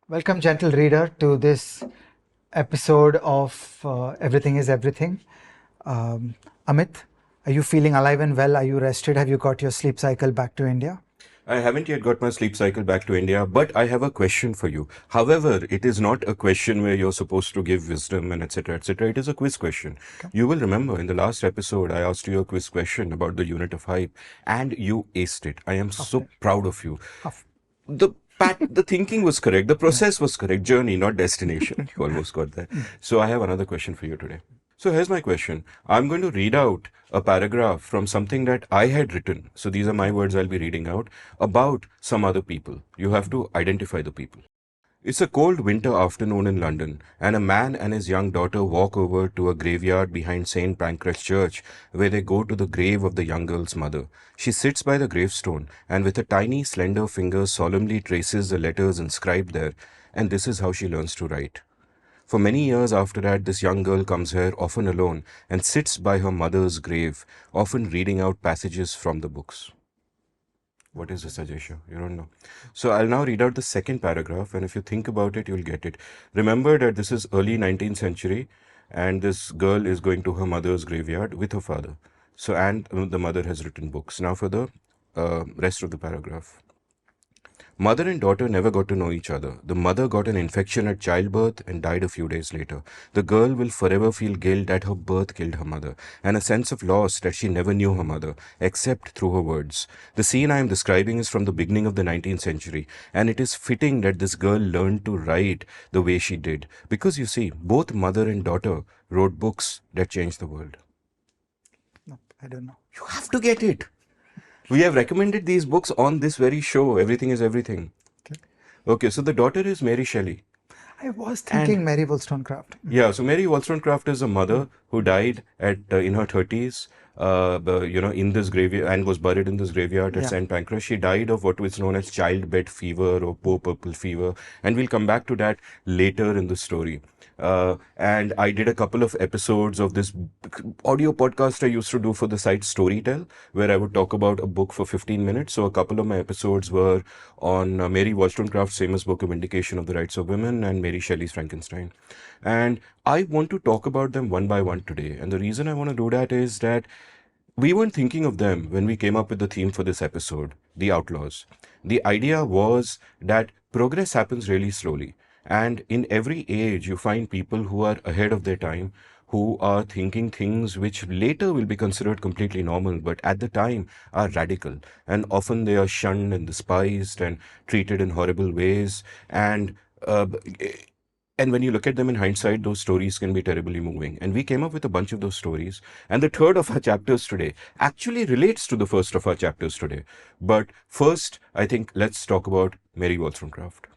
Welcome, gentle reader, to this episode of Everything is Everything. Um, Amit, are you feeling alive and well? Are you rested? Have you got your sleep cycle back to India? I haven't yet got my sleep cycle back to India, but I have a question for you. However, it is not a question where you're supposed to give wisdom and etc. etc. It is a quiz question. Okay. You will remember in the last episode, I asked you a quiz question about the unit of hype, and you aced it. I am Half so there. proud of you. Half. The thinking was correct, the Yeah. process was correct, journey, not destination. You almost got there. So I have another question for you today. So here's my question. I'm going to read out a paragraph from something that I had written. So these are my words I'll be reading out about some other people. You have to identify the people. It's a cold winter afternoon in London, and a man and his young daughter walk over to a graveyard behind St. Pancras Church, where they go to the grave of the young girl's mother. She sits by the gravestone, and with a tiny, slender finger solemnly traces the letters inscribed there, and this is how she learns to write. For many years after that, this young girl comes here, often alone, and sits by her mother's grave, often reading out passages from the books. What is the suggestion? You don't know. So I'll now read out the second paragraph, and if you think about it, you'll get it. Remember that this is early 19th century, and this girl is going to her mother's graveyard with her father. So, and the mother has written books. Now for the rest of the paragraph. Mother and daughter never got to know each other. The mother got an infection at childbirth and died a few days later. The girl will forever feel guilt that her birth killed her mother, and a sense of loss that she never knew her mother, except through her words. The scene I am describing is from the beginning of the 19th century, and it is fitting that this girl learned to write the way she did, because you see, both mother and daughter wrote books that changed the world. No, I don't know. You have to get it. We have recommended these books on this very show, Everything is Everything. Okay. Okay, so the daughter is Mary Shelley. I was And thinking Mary Wollstonecraft. yeah, so Mary Wollstonecraft is a mother who died at in her 30s, in this graveyard and was buried in this graveyard at Yeah. St. Pancras. She died of what was known as childbed fever or poor purple fever, and we'll come back to that later in the story. And I did a couple of episodes of this audio podcast I used to do for the site Storytell, where I would talk about a book for 15 minutes. So a couple of my episodes were on Mary Wollstonecraft's famous book, A Vindication of the Rights of Women, and Mary Shelley's Frankenstein. And I want to talk about them one by one today. And the reason I want to do that is that we weren't thinking of them when we came up with the theme for this episode, the Outlaws. The idea was that progress happens really slowly. And in every age, you find people who are ahead of their time, who are thinking things which later will be considered completely normal, but at the time are radical. And often they are shunned and despised and treated in horrible ways. Uh, and when you look at them in hindsight, those stories can be terribly moving. And we came up with a bunch of those stories. And the third of our chapters today actually relates to the first of our chapters today. But first, I think let's talk about Mary Wollstonecraft.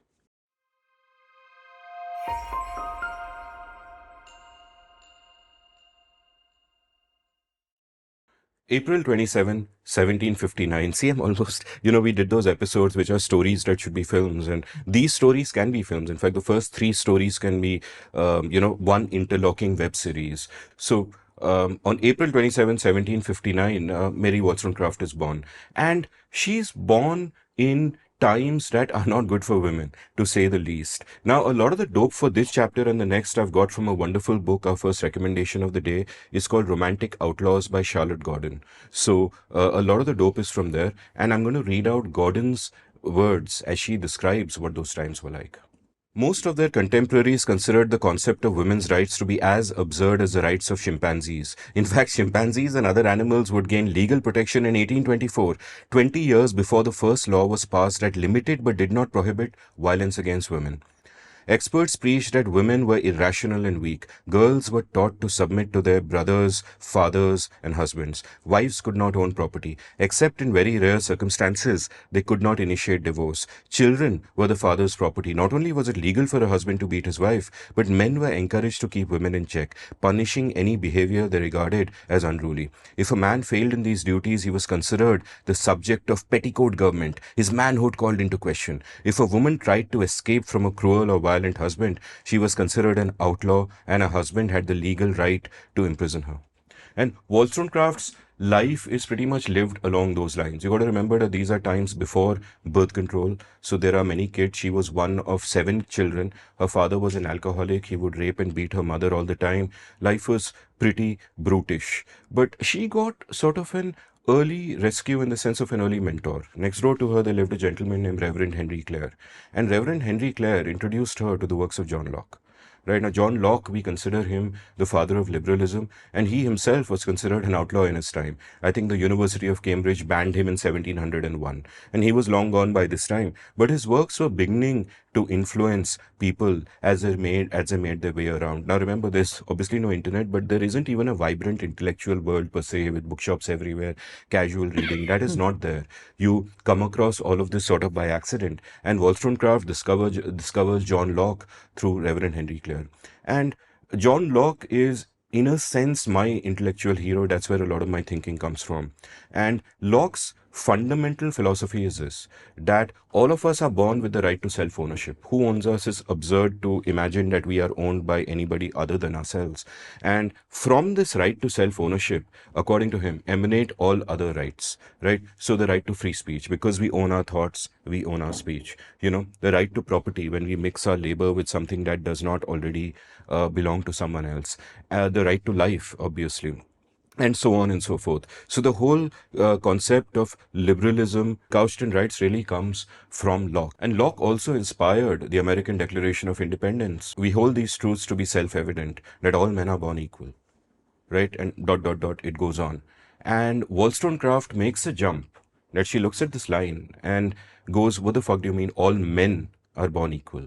April 27, 1759. See, I'm almost, we did those episodes which are stories that should be films, and these stories can be films. In fact, the first three stories can be, one interlocking web series. So, on April 27, 1759, Mary Wollstonecraft is born. And she's born in times that are not good for women, to say the least. Now, a lot of the dope for this chapter and the next I've got from a wonderful book. Our first recommendation of the day is called Romantic Outlaws by Charlotte Gordon. So, a lot of the dope is from there. And I'm going to read out Gordon's words as she describes what those times were like. Most of their contemporaries considered the concept of women's rights to be as absurd as the rights of chimpanzees. In fact, chimpanzees and other animals would gain legal protection in 1824, 20 years before the first law was passed that limited but did not prohibit violence against women. Experts preached that women were irrational and weak. Girls were taught to submit to their brothers, fathers, and husbands. Wives could not own property. Except in very rare circumstances, they could not initiate divorce. Children were the father's property. Not only was it legal for a husband to beat his wife, but men were encouraged to keep women in check, punishing any behavior they regarded as unruly. If a man failed in these duties, he was considered the subject of petticoat government, his manhood called into question. If a woman tried to escape from a cruel or violent husband, she was considered an outlaw, and her husband had the legal right to imprison her. And Wollstonecraft's life is pretty much lived along those lines. You got to remember that these are times before birth control. So there are many kids. She was one of 7 children. Her father was an alcoholic. He would rape and beat her mother all the time. Life was pretty brutish. But she got sort of an early rescue in the sense of an early mentor. Next door to her, there lived a gentleman named Reverend Henry Clare. And Reverend Henry Clare introduced her to the works of John Locke. Right now, John Locke, we consider him the father of liberalism, and he himself was considered an outlaw in his time. I think the University of Cambridge banned him in 1701, and he was long gone by this time. But his works were beginning to influence people as they made their way around. Now, remember, there's obviously no internet, but there isn't even a vibrant intellectual world per se with bookshops everywhere, casual reading. That is not there. You come across all of this sort of by accident, and Wollstonecraft discovers John Locke through Reverend Henry Clare. And John Locke is, in a sense, my intellectual hero. That's where a lot of my thinking comes from. And Locke's fundamental philosophy is this, that all of us are born with the right to self ownership. Who owns us is absurd to imagine that we are owned by anybody other than ourselves. And from this right to self ownership, according to him, emanate all other rights, right? So the right to free speech, because we own our thoughts, we own our speech. The right to property when we mix our labor with something that does not already belong to someone else. The right to life, obviously, and so on and so forth. So the whole concept of liberalism couched in rights really comes from Locke. And Locke also inspired the American Declaration of Independence. We hold these truths to be self-evident, that all men are born equal, right? And dot, dot, dot, it goes on. And Wollstonecraft makes a jump that she looks at this line and goes, what the fuck do you mean all men are born equal?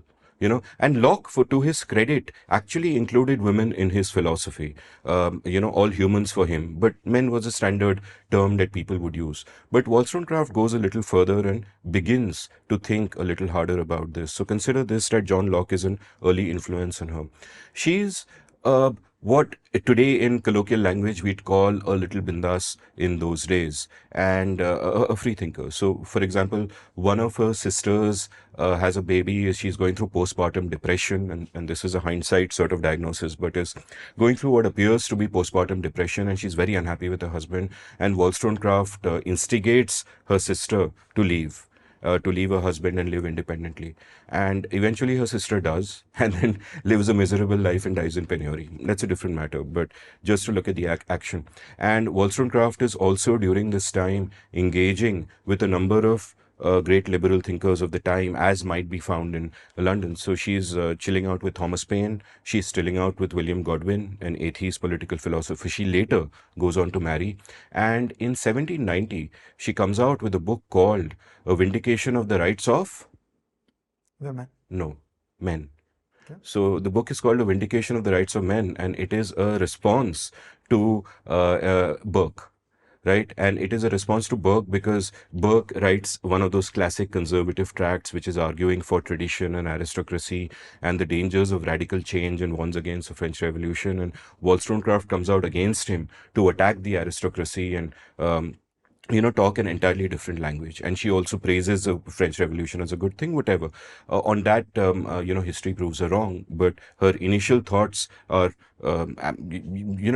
And Locke, to his credit, actually included women in his philosophy. All humans for him, but men was a standard term that people would use. But Wollstonecraft goes a little further and begins to think a little harder about this. So consider this, that John Locke is an early influence on her. She's what today in colloquial language we'd call a little bindas in those days, and a free thinker. So, for example, one of her sisters has a baby. She's going through postpartum depression, and this is a hindsight sort of diagnosis, but is going through what appears to be postpartum depression, and she's very unhappy with her husband. And Wollstonecraft instigates her sister to leave her husband and live independently. And eventually her sister does, and then lives a miserable life and dies in penury. That's a different matter, but just to look at the action. And Wollstonecraft is also during this time engaging with a number of great liberal thinkers of the time, as might be found in London. So she's chilling out with Thomas Paine. She's chilling out with William Godwin, an atheist political philosopher. She later goes on to marry. And in 1790, she comes out with a book called A Vindication of the Rights of Women. No, Men. Okay. So the book is called A Vindication of the Rights of Men, and it is a response to Burke. Right, and it is a response to Burke because Burke writes one of those classic conservative tracts which is arguing for tradition and aristocracy and the dangers of radical change and warns against the French Revolution. And Wollstonecraft comes out against him to attack the aristocracy and talk an entirely different language. And she also praises the French Revolution as a good thing, whatever. On that, history proves her wrong. But her initial thoughts are,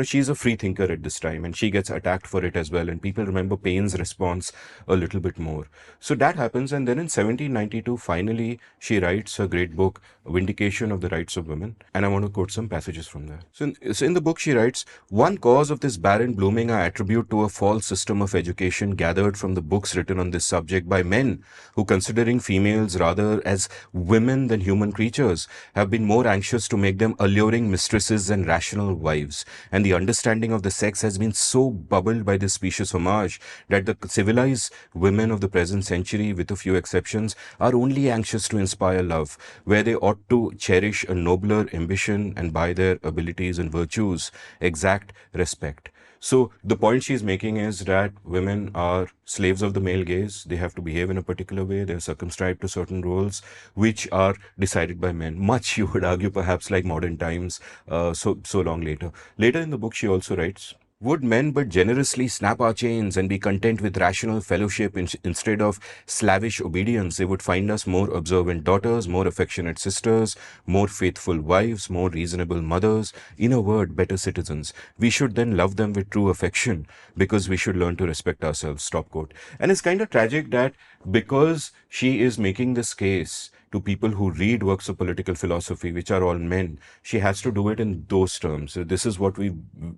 she's a free thinker at this time, and she gets attacked for it as well. And people remember Paine's response a little bit more. So that happens. And then in 1792, finally, she writes her great book, Vindication of the Rights of Women. And I want to quote some passages from there. So in the book, she writes, one cause of this barren blooming I attribute to a false system of education gathered from the books written on this subject by men who, considering females rather as women than human creatures, have been more anxious to make them alluring mistresses than rational wives. And the understanding of the sex has been so bubbled by this specious homage that the civilized women of the present century, with a few exceptions, are only anxious to inspire love, where they ought to cherish a nobler ambition and by their abilities and virtues exact respect. So the point she's making is that women are slaves of the male gaze. They have to behave in a particular way. They're circumscribed to certain roles, which are decided by men. Much, you would argue, perhaps like modern times, so long later. Later in the book, she also writes Would men but generously snap our chains and be content with rational fellowship instead of slavish obedience, they would find us more observant daughters, more affectionate sisters, more faithful wives, more reasonable mothers, in a word, better citizens. We should then love them with true affection because we should learn to respect ourselves. Stop quote. And it's kind of tragic that because she is making this case to people who read works of political philosophy, which are all men, she has to do it in those terms. So this is what we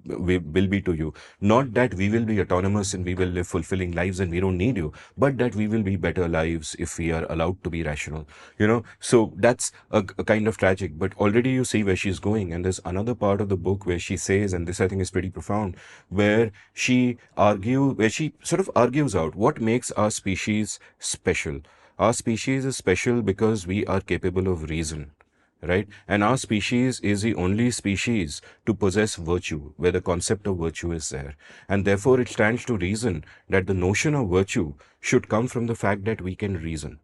will be to you. Not that we will be autonomous and we will live fulfilling lives and we don't need you, but that we will be better lives if we are allowed to be rational. So that's a kind of tragic. But already you see where she's going, and there's another part of the book where she says, and this I think is pretty profound, where she sort of argues out what makes our species special. Our species is special because we are capable of reason, right? And our species is the only species to possess virtue, where the concept of virtue is there. And therefore, it stands to reason that the notion of virtue should come from the fact that we can reason.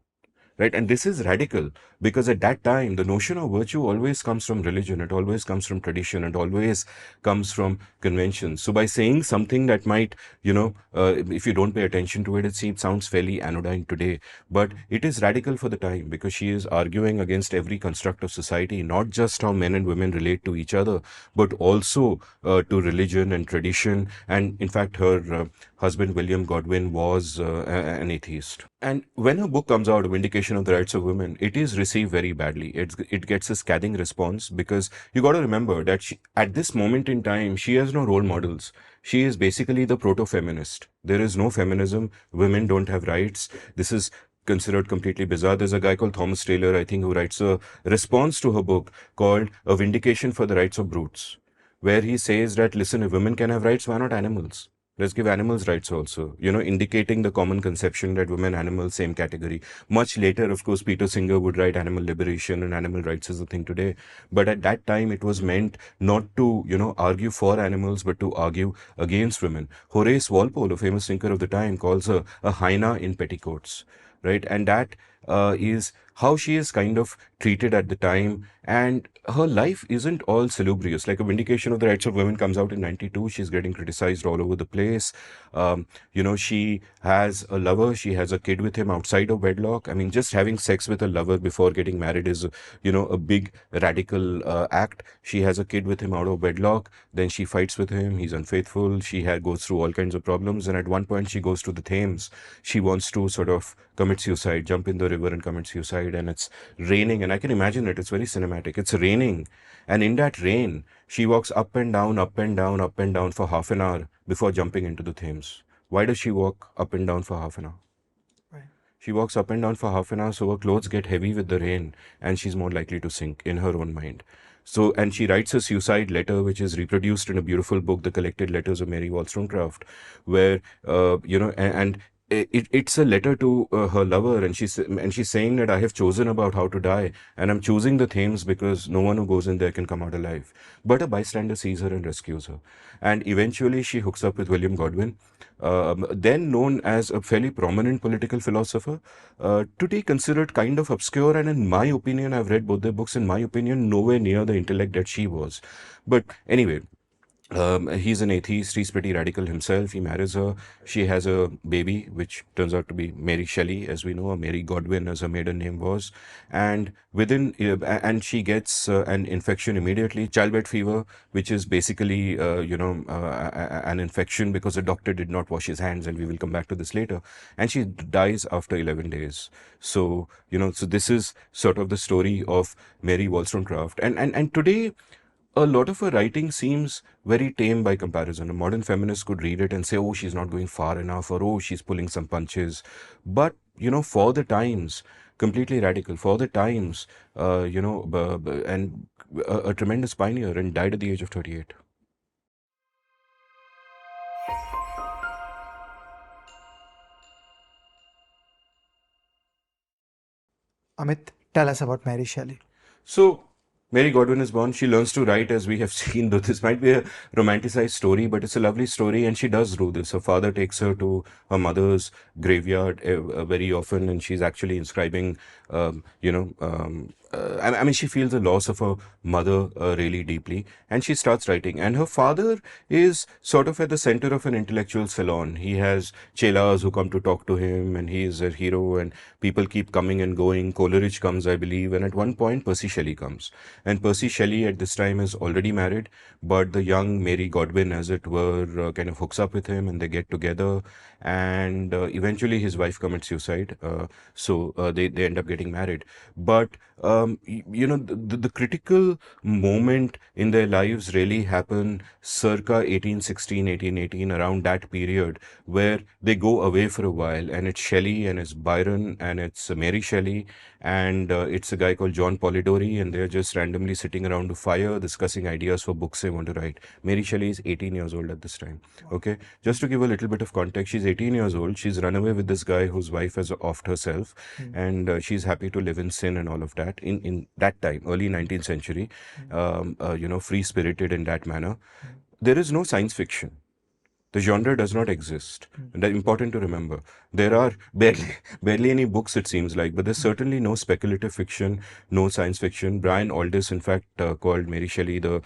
Right? And this is radical because at that time, the notion of virtue always comes from religion, it always comes from tradition, it always comes from convention. So by saying something that might, if you don't pay attention to it, sounds fairly anodyne today. But it is radical for the time because she is arguing against every construct of society, not just how men and women relate to each other, but also to religion and tradition. And in fact, her husband, William Godwin, was an atheist. And when her book comes out, Vindication of the Rights of Women, it is received very badly. It gets a scathing response because you got to remember that at this moment in time, she has no role models. She is basically the proto-feminist. There is no feminism. Women don't have rights. This is considered completely bizarre. There's a guy called Thomas Taylor, I think, who writes a response to her book called A Vindication for the Rights of Brutes, where he says that, listen, if women can have rights, why not animals? Let's give animals rights also, indicating the common conception that women, animals, same category. Much later, of course, Peter Singer would write animal liberation and animal rights is a thing today. But at that time, it was meant not to, argue for animals, but to argue against women. Horace Walpole, a famous thinker of the time, calls her a hyena in petticoats, right? And that is how she is kind of treated at the time. And her life isn't all salubrious. Like A Vindication of the Rights of Women comes out in 92. She's getting criticized all over the place. She has a lover. She has a kid with him outside of wedlock. I mean, just having sex with a lover before getting married is, a big radical act. She has a kid with him out of wedlock. Then she fights with him. He's unfaithful. She goes through all kinds of problems. And at one point, she goes to the Thames. She wants to sort of commit suicide, jump in the river and commit suicide. And it's raining. And I can imagine it. It's very cinematic. It's raining. And in that rain, she walks up and down, up and down, up and down for half an hour before jumping into the Thames. Why does she walk up and down for half an hour? Right. She walks up and down for half an hour so her clothes get heavy with the rain and she's more likely to sink in her own mind. So, and she writes a suicide letter, which is reproduced in a beautiful book, The Collected Letters of Mary Wollstonecraft, where, and it's a letter to her lover, and she's saying that I have chosen about how to die, and I'm choosing the Thames because no one who goes in there can come out alive. But a bystander sees her and rescues her, and eventually she hooks up with William Godwin, then known as a fairly prominent political philosopher, today considered kind of obscure, and in my opinion, I've read both their books. In my opinion, nowhere near the intellect that she was. But anyway, he's an atheist. He's pretty radical himself. He marries her. She has a baby, which turns out to be Mary Shelley, as we know, or Mary Godwin, as her maiden name was. And and she gets an infection immediately, childbed fever, which is basically, an infection because the doctor did not wash his hands, and we will come back to this later. And she dies after 11 days. So, so this is sort of the story of Mary Wollstonecraft. And today, a lot of her writing seems very tame by comparison. A modern feminist could read it and say, oh, she's not going far enough, or oh, she's pulling some punches. But, for the times, completely radical. For the times, and a tremendous pioneer, and died at the age of 38. Amit, tell us about Mary Shelley. So, Mary Godwin is born. She learns to write, as we have seen. Though this might be a romanticized story, but it's a lovely story, and she does do this. Her father takes her to her mother's graveyard very often, and she's actually inscribing. I mean, she feels the loss of her mother really deeply, and she starts writing. And her father is sort of at the center of an intellectual salon. He has chelas who come to talk to him, and he is a hero, and people keep coming and going. Coleridge comes, I believe, and at one point, Percy Shelley comes. And Percy Shelley at this time is already married, but the young Mary Godwin, as it were, kind of hooks up with him, and they get together. And eventually, his wife commits suicide. They end up getting married. But the critical moment in their lives really happen circa 1816, 1818, around that period, where they go away for a while, and it's Shelley and it's Byron and it's Mary Shelley and it's a guy called John Polidori, and they're just randomly sitting around a fire discussing ideas for books they want to write. Mary Shelley is 18 years old at this time. Okay, just to give a little bit of context, she's 18 years old. She's run away with this guy whose wife has offed herself, and she's happy to live in sin and all of that. In that time, early 19th century, free spirited in that manner. There is no science fiction. The genre does not exist. And that's important to remember. There are barely any books, it seems like, but there's certainly no speculative fiction, no science fiction. Brian Aldiss, in fact, called Mary Shelley the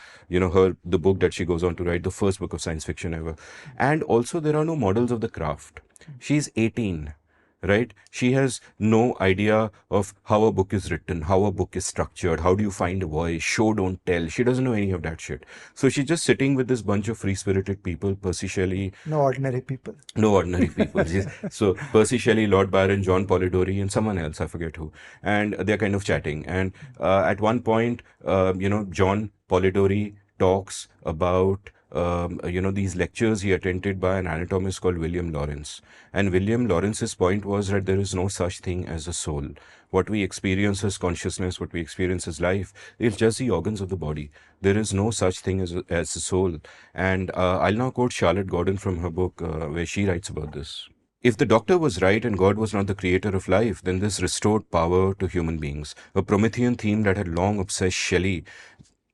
book that she goes on to write, the first book of science fiction ever. And also, there are no models of the craft. She's 18. Right? She has no idea of how a book is written, how a book is structured, how do you find a voice, show, don't tell. She doesn't know any of that shit. So she's just sitting with this bunch of free-spirited people, Percy Shelley. No ordinary people. No ordinary people. So Percy Shelley, Lord Byron, John Polidori, and someone else, I forget who. And they're kind of chatting. And at one point, John Polidori talks about these lectures he attended by an anatomist called William Lawrence. And William Lawrence's point was that there is no such thing as a soul. What we experience as consciousness, what we experience as life, is just the organs of the body. There is no such thing as a soul. And I'll now quote Charlotte Gordon from her book where she writes about this. If the doctor was right and God was not the creator of life, then this restored power to human beings, a Promethean theme that had long obsessed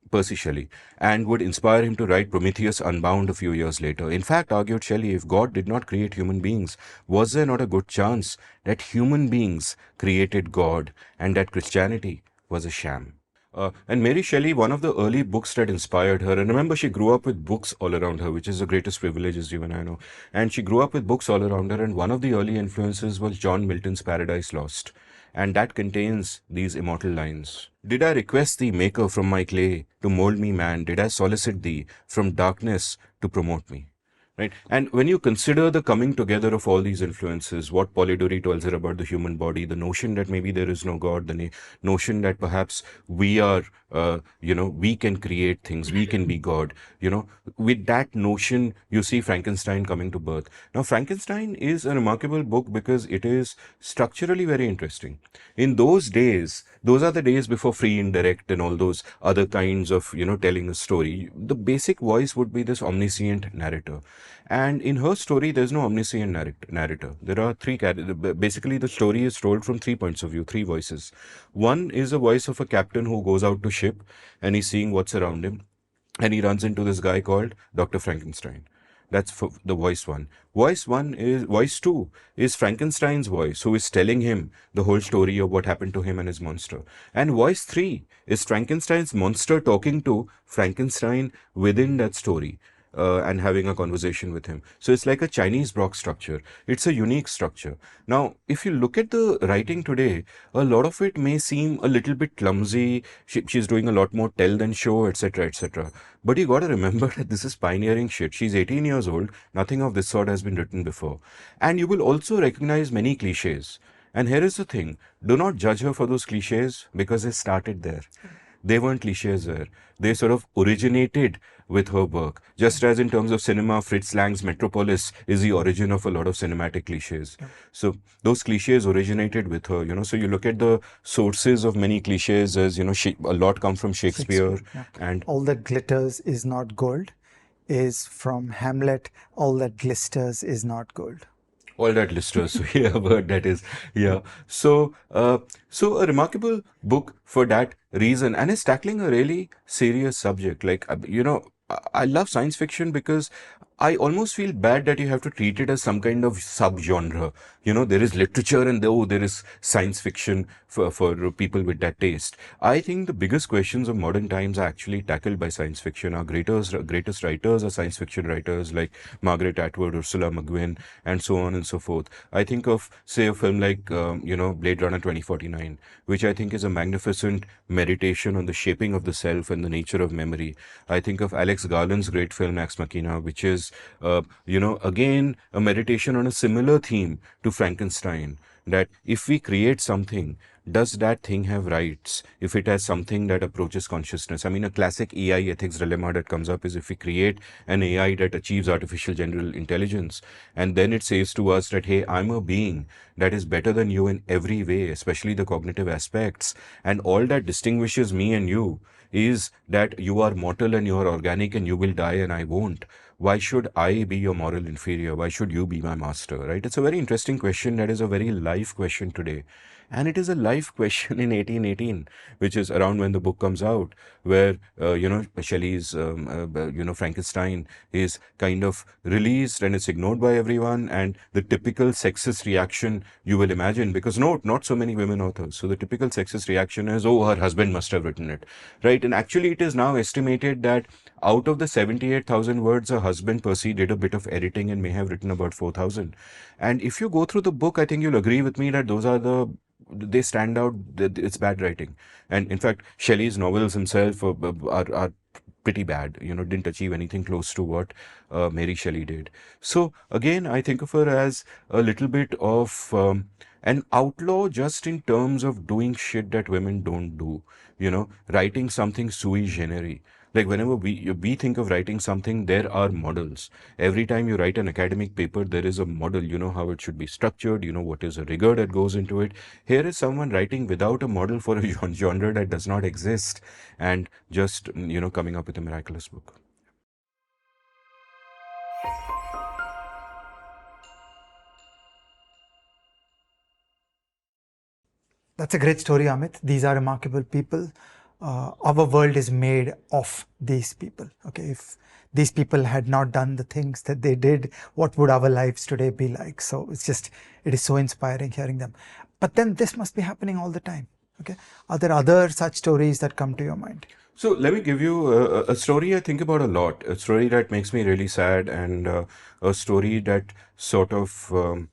Percy Shelley, and would inspire him to write Prometheus Unbound a few years later. In fact, argued Shelley, if God did not create human beings, was there not a good chance that human beings created God and that Christianity was a sham? And Mary Shelley, one of the early books that inspired her, and remember, she grew up with books all around her, which is the greatest privilege, as you and I know. And she grew up with books all around her, and one of the early influences was John Milton's Paradise Lost. And that contains these immortal lines. Did I request thee, maker, from my clay, to mold me man? Did I solicit thee from darkness to promote me? Right? And when you consider the coming together of all these influences, what Polidori tells her about the human body, the notion that maybe there is no God, the notion that perhaps we are, we can create things, we can be God, with that notion, you see Frankenstein coming to birth. Now, Frankenstein is a remarkable book because it is structurally very interesting. In those days, those are the days before free indirect and all those other kinds of, telling a story. The basic voice would be this omniscient narrator. And in her story, there's no omniscient narrator. There are three basically, the story is told from 3 points of view, 3 voices. One is a voice of a captain who goes out to ship and he's seeing what's around him. And he runs into this guy called Dr. Frankenstein. That's for the voice one. Voice two is Frankenstein's voice, who is telling him the whole story of what happened to him and his monster. And voice 3 is Frankenstein's monster talking to Frankenstein within that story. And having a conversation with him. So it's like a Chinese block structure. It's a unique structure. Now, if you look at the writing today, a lot of it may seem a little bit clumsy. She's doing a lot more tell than show, etc., etc. But you got to remember that this is pioneering shit. She's 18 years old. Nothing of this sort has been written before. And you will also recognize many cliches. And here is the thing. Do not judge her for those cliches because they started there. They weren't cliches there. They sort of originated with her work. Just as in terms of cinema, Fritz Lang's Metropolis is the origin of a lot of cinematic cliches. Yeah. So those cliches originated with her, So you look at the sources of many cliches as, a lot come from Shakespeare. Yeah. And all that glitters is not gold is from Hamlet. All that glisters is not gold. All that listeners. So yeah, but that is yeah. So a remarkable book for that reason, and it's tackling a really serious subject. Like I love science fiction because I almost feel bad that you have to treat it as some kind of subgenre. There is literature and there is science fiction for people with that taste. I think the biggest questions of modern times are actually tackled by science fiction. Our greatest writers are science fiction writers like Margaret Atwood, Ursula Le Guin, and so on and so forth. I think of, say, a film like, Blade Runner 2049, which I think is a magnificent meditation on the shaping of the self and the nature of memory. I think of Alex Garland's great film Ex Machina, which is, again, a meditation on a similar theme to Frankenstein, that if we create something, does that thing have rights if it has something that approaches consciousness? I mean, a classic AI ethics dilemma that comes up is if we create an AI that achieves artificial general intelligence, and then it says to us that, hey, I'm a being that is better than you in every way, especially the cognitive aspects, and all that distinguishes me and you is that you are mortal and you are organic and you will die and I won't. Why should I be your moral inferior? Why should you be my master? Right? It's a very interesting question that is a very live question today. And it is a live question in 1818, which is around when the book comes out, where, Shelley's, Frankenstein is kind of released and it's ignored by everyone. And the typical sexist reaction you will imagine, because no, not so many women authors. So the typical sexist reaction is, oh, her husband must have written it, right? And actually, it is now estimated that out of the 78,000 words, her husband Percy did a bit of editing and may have written about 4,000. And if you go through the book, I think you'll agree with me that they stand out. It's bad writing, and in fact, Shelley's novels himself are pretty bad. Didn't achieve anything close to what Mary Shelley did. So again, I think of her as a little bit of an outlaw, just in terms of doing shit that women don't do. Writing something sui generis. Like whenever we think of writing something, there are models. Every time you write an academic paper, there is a model. You know how it should be structured. You know what is a rigor that goes into it. Here is someone writing without a model for a genre that does not exist, and just coming up with a miraculous book. That's a great story, Amit. These are remarkable people. Our world is made of these people. Okay, if these people had not done the things that they did, what would our lives today be like? So it is so inspiring hearing them. But then this must be happening all the time. Okay, are there other such stories that come to your mind? So let me give you a story I think about a lot, a story that makes me really sad, and a story that sort of,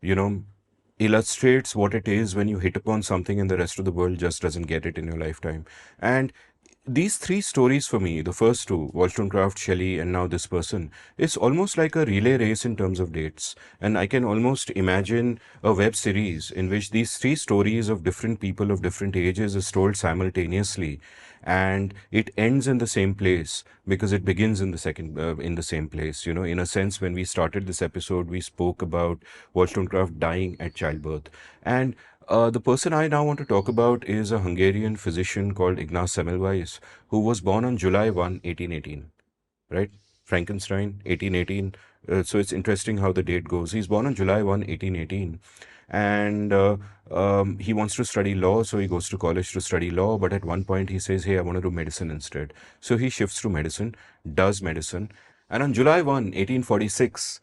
you know, illustrates what it is when you hit upon something and the rest of the world just doesn't get it in your lifetime. And these three stories for me, the first two, Wollstonecraft, Shelley, and now this person, it's almost like a relay race in terms of dates. And I can almost imagine a web series in which these three stories of different people of different ages is told simultaneously, and it ends in the same place because it begins in the same place. In a sense, when we started this episode, we spoke about Wollstonecraft dying at childbirth, and the person I now want to talk about is a Hungarian physician called Ignaz Semmelweis, who was born on July 1, 1818. Right? Frankenstein, 1818. So it's interesting how the date goes. He's born on July 1, 1818. And he wants to study law, so he goes to college to study law. But at one point, he says, hey, I want to do medicine instead. So he shifts to medicine, does medicine. And on July 1, 1846,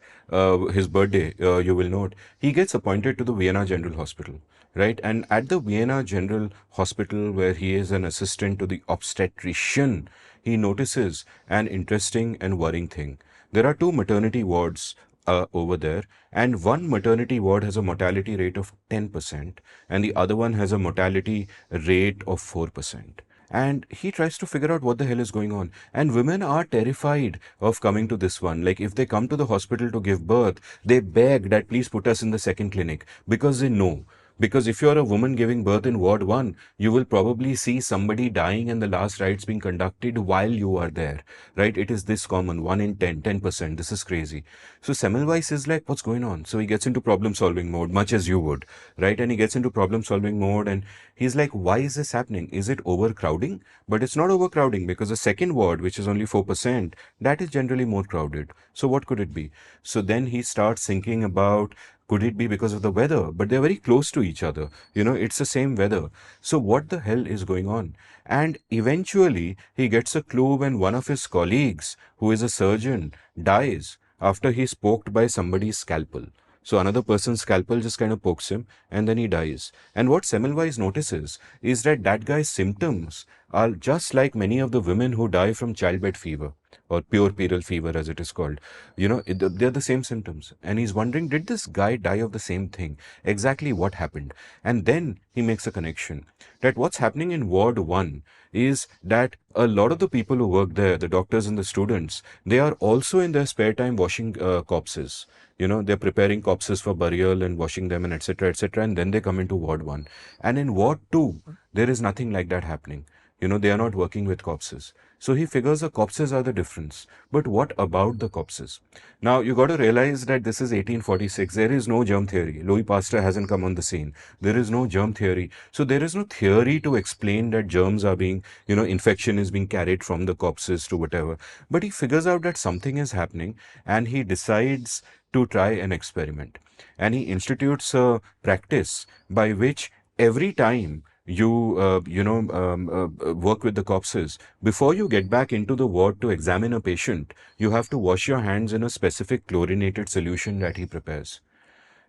his birthday, you will note, he gets appointed to the Vienna General Hospital, right? And at the Vienna General Hospital, where he is an assistant to the obstetrician, he notices an interesting and worrying thing. There are two maternity wards over there, and one maternity ward has a mortality rate of 10%, and the other one has a mortality rate of 4%. And he tries to figure out what the hell is going on. And women are terrified of coming to this one. Like, if they come to the hospital to give birth, they beg that please put us in the second clinic, because they know. Because if you're a woman giving birth in Ward 1, you will probably see somebody dying and the last rites being conducted while you are there, right? It is this common, 1 in 10, 10%. This is crazy. So Semmelweis is like, what's going on? So he gets into problem solving mode, much as you would, right? And he gets into problem solving mode, and he's like, why is this happening? Is it overcrowding? But it's not overcrowding, because the second ward, which is only 4%, that is generally more crowded. So what could it be? So then he starts thinking about Could it be because of the weather? But they're very close to each other. It's the same weather. So what the hell is going on? And eventually, he gets a clue when one of his colleagues, who is a surgeon, dies after he's poked by somebody's scalpel. So another person's scalpel just kind of pokes him and then he dies. And what Semmelweis notices is that that guy's symptoms are just like many of the women who die from childbed fever or puerperal fever as it is called. They're the same symptoms. And he's wondering, did this guy die of the same thing? Exactly what happened? And then he makes a connection that what's happening in Ward 1 is that a lot of the people who work there, the doctors and the students, they are also in their spare time washing corpses. They're preparing corpses for burial and washing them and etc. etc. And then they come into Ward 1. And in Ward 2, there is nothing like that happening. They are not working with corpses. So he figures the corpses are the difference. But what about the corpses? Now, you got to realize that this is 1846. There is no germ theory. Louis Pasteur hasn't come on the scene. There is no germ theory. So there is no theory to explain that germs are being, infection is being carried from the corpses to whatever. But he figures out that something is happening and he decides to try an experiment. And he institutes a practice by which every time you work with the corpses, before you get back into the ward to examine a patient, you have to wash your hands in a specific chlorinated solution that he prepares,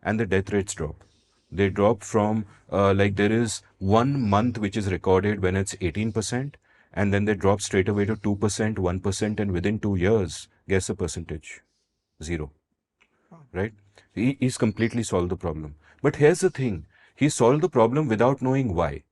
and the death rates drop. They drop from like there is 1 month which is recorded when it's 18%, and then they drop straight away to 2%, 1%, and within 2 years, guess the percentage? Zero. Right? He's completely solved the problem. But here's the thing, he solved the problem without knowing why.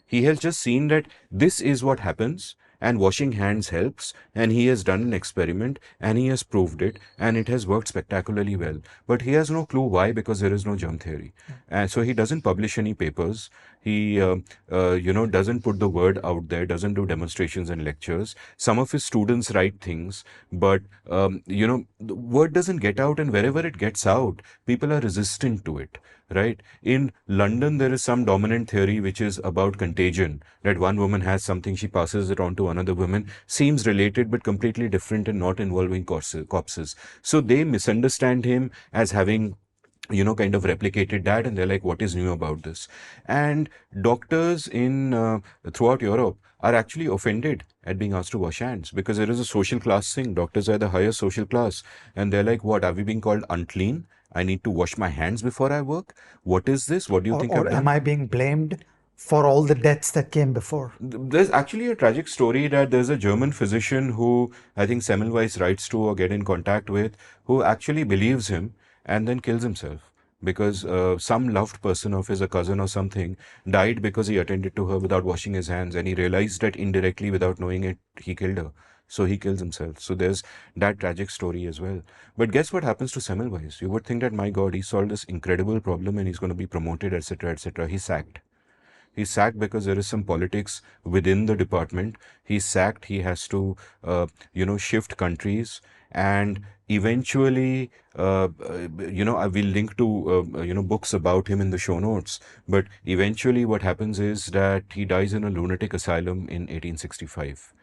He has just seen that this is what happens and washing hands helps, and he has done an experiment and he has proved it and it has worked spectacularly well. But he has no clue why, because there is no germ theory. And so he doesn't publish any papers. He, doesn't put the word out there, doesn't do demonstrations and lectures. Some of his students write things, but, the word doesn't get out, and wherever it gets out, people are resistant to it. Right? In London, there is some dominant theory which is about contagion, that one woman has something, she passes it on to another woman, seems related but completely different and not involving corpses. So they misunderstand him as having kind of replicated that, and they're like, what is new about this? And doctors in throughout Europe are actually offended at being asked to wash hands, because there is a social class thing. Doctors are the higher social class, and they're like, what, are we being called unclean? I need to wash my hands before I work? What is this? What do you think I've Or done? am I being blamed for all the deaths that came before? There's actually a tragic story that there's a German physician who I think Semmelweis writes to or get in contact with, who actually believes him and then kills himself because some loved person of his, a cousin or something, died because he attended to her without washing his hands, and he realized that indirectly, without knowing it, he killed her. So he kills himself. So there's that tragic story as well. But guess what happens to Semmelweis? You would think that, my God, he solved this incredible problem and he's going to be promoted, etc., etc. He's sacked. He's sacked because there is some politics within the department. He's sacked. He has to, shift countries, and eventually, I will link to, books about him in the show notes. But eventually, what happens is that he dies in a lunatic asylum in 1865.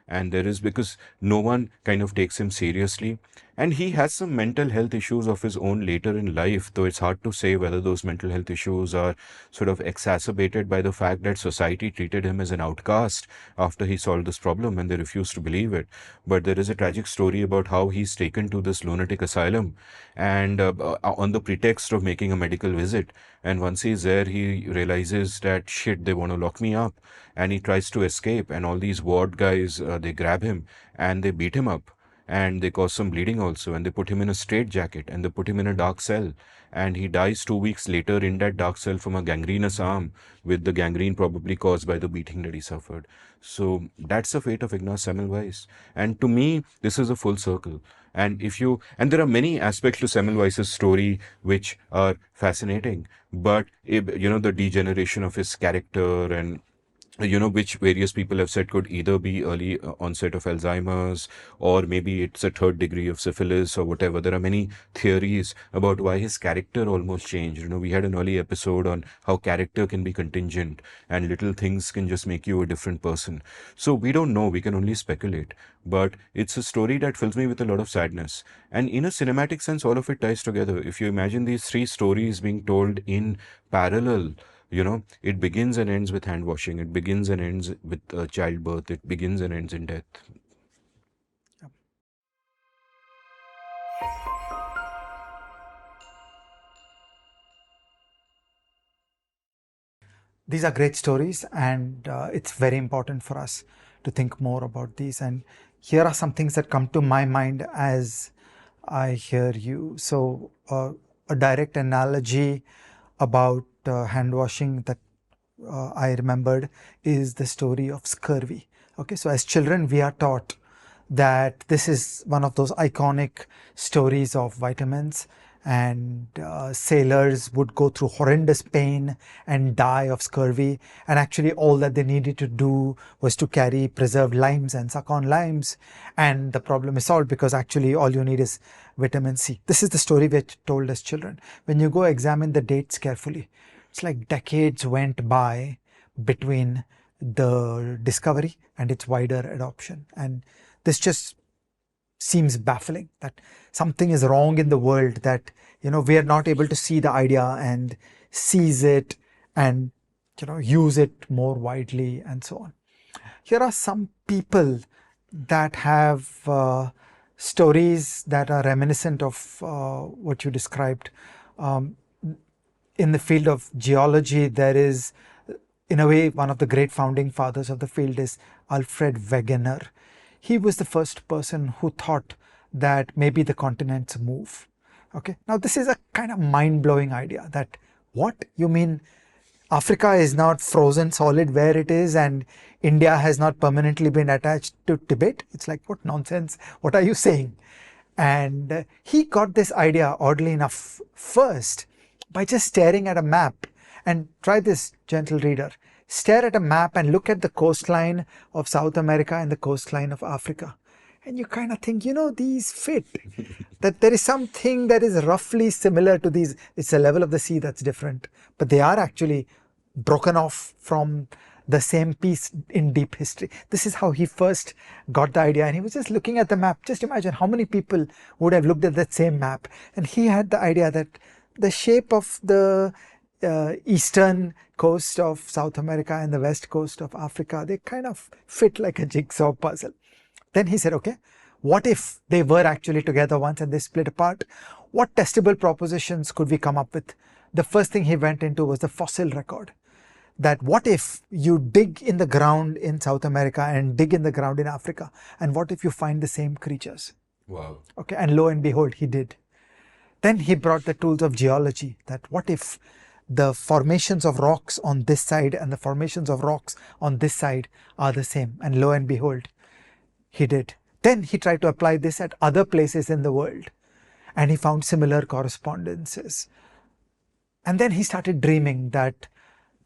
And there is, because no one kind of takes him seriously, and he has some mental health issues of his own later in life, though it's hard to say whether those mental health issues are sort of exacerbated by the fact that society treated him as an outcast after he solved this problem, and they refused to believe it. But there is a tragic story about how he's taken to this lunatic asylum, and on the pretext of making a medical visit, and once he's there, he realizes that, shit, they want to lock me up, and he tries to escape, and all these ward guys, they grab him and they beat him up, and they cause some bleeding also, and they put him in a straitjacket and they put him in a dark cell, and he dies 2 weeks later in that dark cell from a gangrenous arm, with the gangrene probably caused by the beating that he suffered. So that's the fate of Ignaz Semmelweis, and to me, this is a full circle. And there are many aspects to Semmelweis's story which are fascinating, but the degeneration of his character, and which various people have said could either be early onset of Alzheimer's, or maybe it's a third degree of syphilis or whatever. There are many theories about why his character almost changed. We had an early episode on how character can be contingent and little things can just make you a different person. So we don't know, we can only speculate. But it's a story that fills me with a lot of sadness. And in a cinematic sense, all of it ties together. If you imagine these three stories being told in parallel, it begins and ends with hand washing. It begins and ends with childbirth. It begins and ends in death. These are great stories, and it's very important for us to think more about these. And here are some things that come to my mind as I hear you. So a direct analogy about hand washing that I remembered is the story of scurvy. Okay, so as children we are taught that this is one of those iconic stories of vitamins, and sailors would go through horrendous pain and die of scurvy, and actually all that they needed to do was to carry preserved limes and suck on limes, and the problem is solved, because actually all you need is vitamin C. This is the story we're told as children. When you go examine the dates carefully, it's like decades went by between the discovery and its wider adoption, and this just seems baffling, that something is wrong in the world, that we are not able to see the idea and seize it and use it more widely and so on. Here are some people that have stories that are reminiscent of what you described. In the field of geology, there is, in a way, one of the great founding fathers of the field is Alfred Wegener. He was the first person who thought that maybe the continents move. Okay, now this is a kind of mind-blowing idea, that what you mean Africa is not frozen solid where it is and India has not permanently been attached to Tibet? It's like, what nonsense, what are you saying? And he got this idea, oddly enough, first by just staring at a map. And try this, gentle reader. Stare at a map and look at the coastline of South America and the coastline of Africa. And you kind of think, these fit. That there is something that is roughly similar to these. It's the level of the sea that's different. But they are actually broken off from the same piece in deep history. This is how he first got the idea. And he was just looking at the map. Just imagine how many people would have looked at that same map. And he had the idea that the shape of the eastern coast of South America and the west coast of Africa, they kind of fit like a jigsaw puzzle. Then he said, okay, what if they were actually together once and they split apart? What testable propositions could we come up with? The first thing he went into was the fossil record. That what if you dig in the ground in South America and dig in the ground in Africa, and what if you find the same creatures? Wow. Okay, and lo and behold, he did. Then he brought the tools of geology, that what if the formations of rocks on this side and the formations of rocks on this side are the same, and lo and behold, he did. Then he tried to apply this at other places in the world, and he found similar correspondences. And then he started dreaming that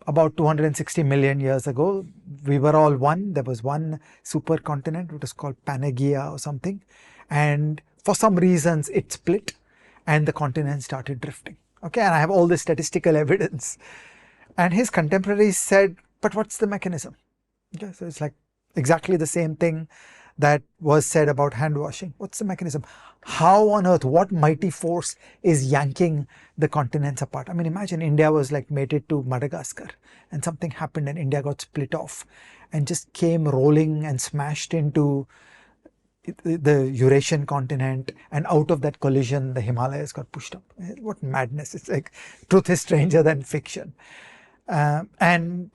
about 260 million years ago, we were all one. There was one supercontinent, it was called Pangaea or something, and for some reasons it split and the continent started drifting. Okay, and I have all the statistical evidence. And his contemporaries said, but what's the mechanism? Okay, so it's like exactly the same thing that was said about hand washing. What's the mechanism? How on earth, what mighty force is yanking the continents apart? I mean, imagine India was like mated to Madagascar and something happened and India got split off and just came rolling and smashed into the Eurasian continent, and out of that collision the Himalayas got pushed up. What madness. It's like truth is stranger than fiction. And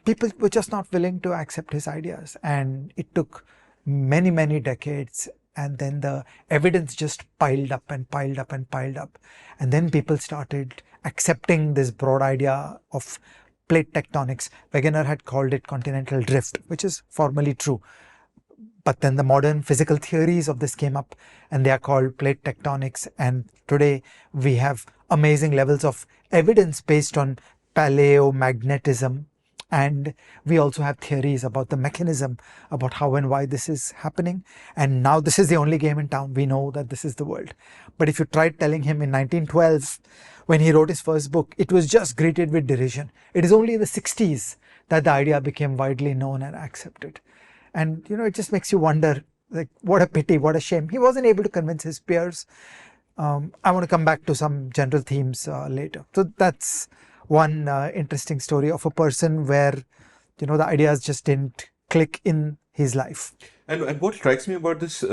people were just not willing to accept his ideas, and it took many decades, and then the evidence just piled up and piled up and piled up, and then people started accepting this broad idea of plate tectonics. Wegener had called it continental drift, which is formally true. But then the modern physical theories of this came up and they are called plate tectonics. And today we have amazing levels of evidence based on paleomagnetism And we also have theories about the mechanism, about how and why this is happening. And now this is the only game in town. We know that this is the world. But if you tried telling him in 1912, when he wrote his first book, it was just greeted with derision. It is only in the 60s that the idea became widely known and accepted. And, it just makes you wonder, like, what a pity, what a shame. He wasn't able to convince his peers. I want to come back to some general themes later. So that's one interesting story of a person where, the ideas just didn't click in his life. And what strikes me about this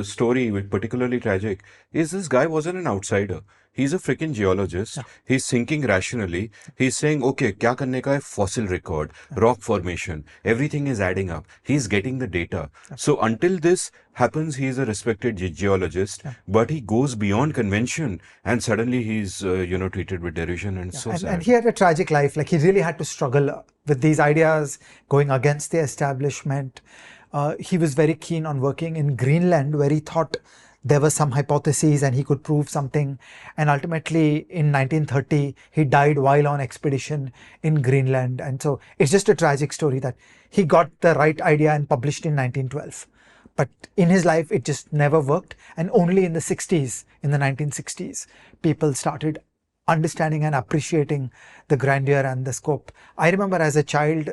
story, which particularly tragic, is this guy wasn't an outsider. He's a freaking geologist. He's thinking rationally. He's saying, okay, क्या करने का है? Fossil record, rock formation, everything is adding up. He's getting the data. So until this happens, he's a respected geologist, but he goes beyond convention, and suddenly he's, treated with derision, and so sad. And he had a tragic life. Like, he really had to struggle with these ideas, going against the establishment. He was very keen on working in Greenland, where he thought there were some hypotheses and he could prove something. And ultimately, in 1930, he died while on expedition in Greenland. And so it's just a tragic story that he got the right idea and published in 1912. But in his life, it just never worked. And only in the 60s, in the 1960s, people started understanding and appreciating the grandeur and the scope. I remember as a child,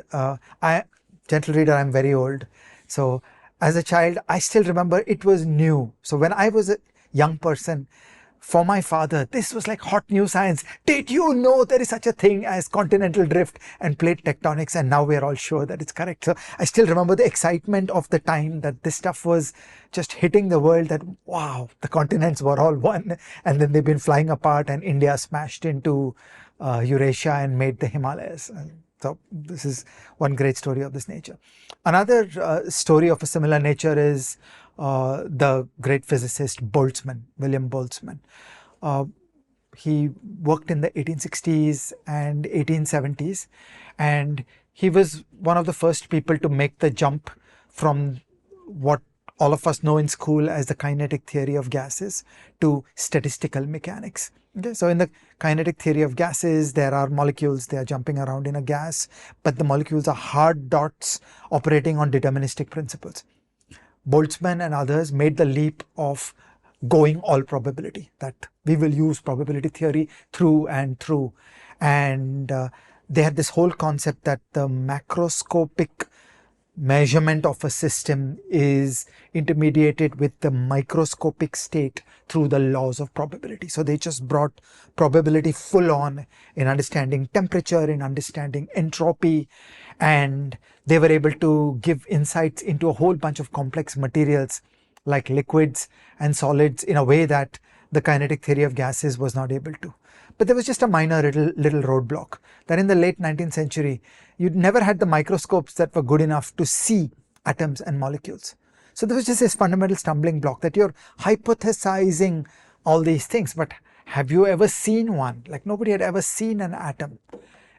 gentle reader, I'm very old. So as a child, I still remember it was new. So when I was a young person, for my father, this was like hot new science. Did you know there is such a thing as continental drift and plate tectonics? And now we're all sure that it's correct. So I still remember the excitement of the time that this stuff was just hitting the world, that wow, the continents were all one. And then they've been flying apart and India smashed into Eurasia and made the Himalayas. So this is one great story of this nature. Another story of a similar nature is the great physicist Boltzmann, William Boltzmann. He worked in the 1860s and 1870s, and he was one of the first people to make the jump from what all of us know in school as the kinetic theory of gases to statistical mechanics. Okay, so in the kinetic theory of gases, there are molecules, they are jumping around in a gas, but the molecules are hard dots operating on deterministic principles. Boltzmann and others made the leap of going all probability, that we will use probability theory through and through. And they had this whole concept that the macroscopic measurement of a system is intermediated with the microscopic state through the laws of probability. So they just brought probability full on in understanding temperature, in understanding entropy, and they were able to give insights into a whole bunch of complex materials like liquids and solids in a way that the kinetic theory of gases was not able to. But there was just a minor little roadblock, that in the late 19th century, you never had the microscopes that were good enough to see atoms and molecules. So there was just this fundamental stumbling block, that you're hypothesizing all these things, but have you ever seen one? Like, nobody had ever seen an atom.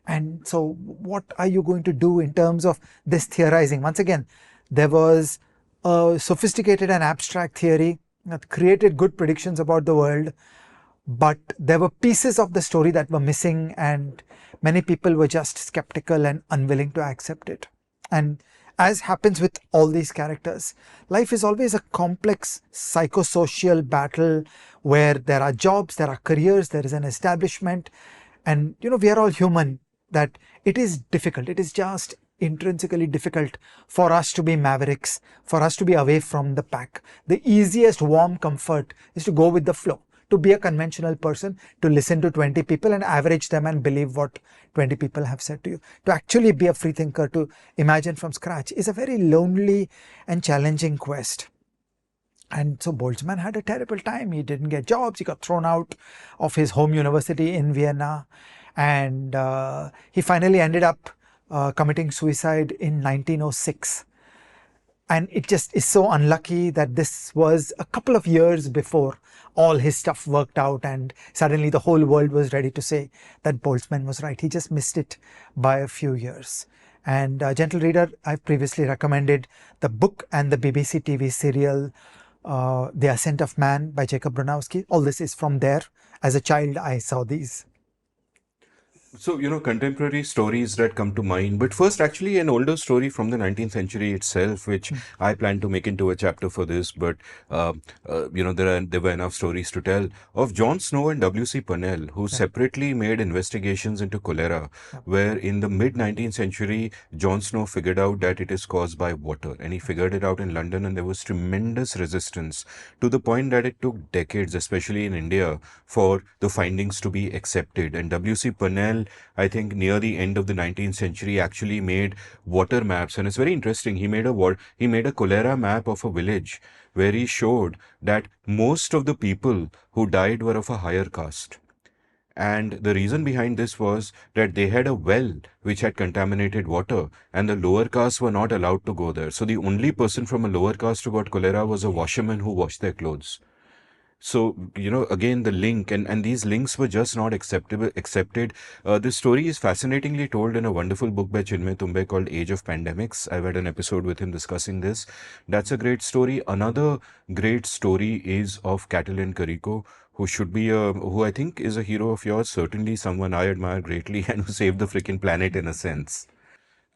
And so what are you going to do in terms of this theorizing? Once again, there was a sophisticated and abstract theory that created good predictions about the world, but there were pieces of the story that were missing, and many people were just skeptical and unwilling to accept it. And as happens with all these characters, life is always a complex psychosocial battle where there are jobs, there are careers, there is an establishment, and we are all human, that it is difficult. It is just intrinsically difficult for us to be mavericks, for us to be away from the pack. The easiest warm comfort is to go with the flow, to be a conventional person, to listen to 20 people and average them and believe what 20 people have said to you. To actually be a free thinker, to imagine from scratch, is a very lonely and challenging quest. And so Boltzmann had a terrible time. He didn't get jobs. He got thrown out of his home university in Vienna. And he finally ended up committing suicide in 1906. And it just is so unlucky that this was a couple of years before all his stuff worked out, and suddenly the whole world was ready to say that Boltzmann was right. He just missed it by a few years. And gentle reader, I've previously recommended the book and the BBC TV serial The Ascent of Man by Jacob Bronowski. All this is from there. As a child, I saw these. So, contemporary stories that come to mind, but first, actually, an older story from the 19th century itself, which I plan to make into a chapter for this. But, there were enough stories to tell of John Snow and W.C. Purnell, who Yeah. separately made investigations into cholera, Yeah. where in the mid 19th century, John Snow figured out that it is caused by water, and he figured it out in London, and there was tremendous resistance to the point that it took decades, especially in India, for the findings to be accepted. And W.C. Purnell, I think near the end of the 19th century, actually made water maps, and it's very interesting. He made a cholera map of a village where he showed that most of the people who died were of a higher caste. And the reason behind this was that they had a well which had contaminated water, and the lower castes were not allowed to go there. So the only person from a lower caste who got cholera was a washerman who washed their clothes. So, again, the link and these links were just not accepted. This story is fascinatingly told in a wonderful book by Chinmay Tumbe called Age of Pandemics. I've had an episode with him discussing this. That's a great story. Another great story is of Catalin Carrico, who I think is a hero of yours, certainly someone I admire greatly and who saved the freaking planet in a sense.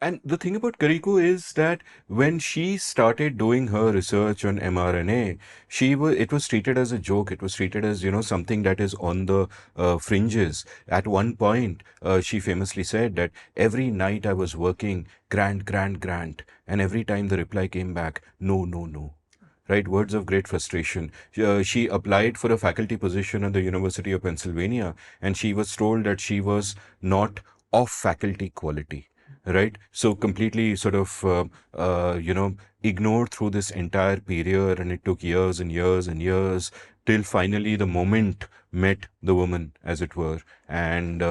And the thing about Kariko is that when she started doing her research on mRNA, it was treated as a joke. It was treated as, something that is on the fringes. At one point, she famously said that every night I was working, grant, grant, grant. And every time the reply came back, no, no, no. Right, words of great frustration. She applied for a faculty position at the University of Pennsylvania, and she was told that she was not of faculty quality. Right, so completely sort of ignored through this entire period, and it took years and years and years till finally the moment met the woman, as it were, and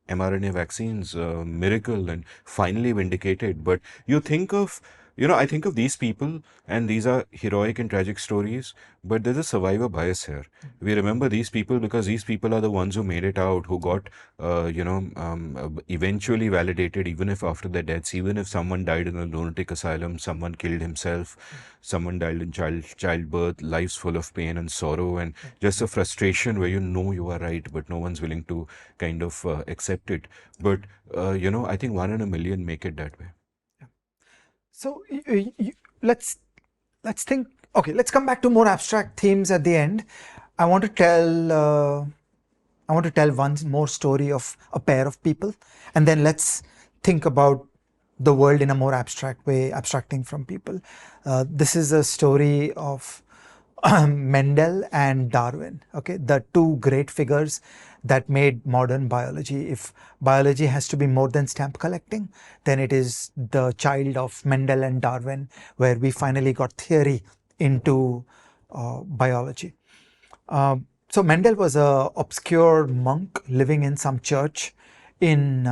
mRNA vaccines, miracle, and finally vindicated. But you think of, I think of these people, and these are heroic and tragic stories, but there's a survivor bias here. We remember these people because these people are the ones who made it out, who got, eventually validated, even if after their deaths, even if someone died in a lunatic asylum, someone killed himself, someone died in childbirth, lives full of pain and sorrow, and just a frustration where you are right, but no one's willing to kind of accept it. But, I think 1 in a million make it that way. So let's think. Okay, let's come back to more abstract themes at the end. I want to tell one more story of a pair of people, and then let's think about the world in a more abstract way, abstracting from people. This is a story of Mendel and Darwin, okay, the two great figures that made modern biology. If biology has to be more than stamp collecting, then it is the child of Mendel and Darwin, where we finally got theory into biology. So Mendel was an obscure monk living in some church in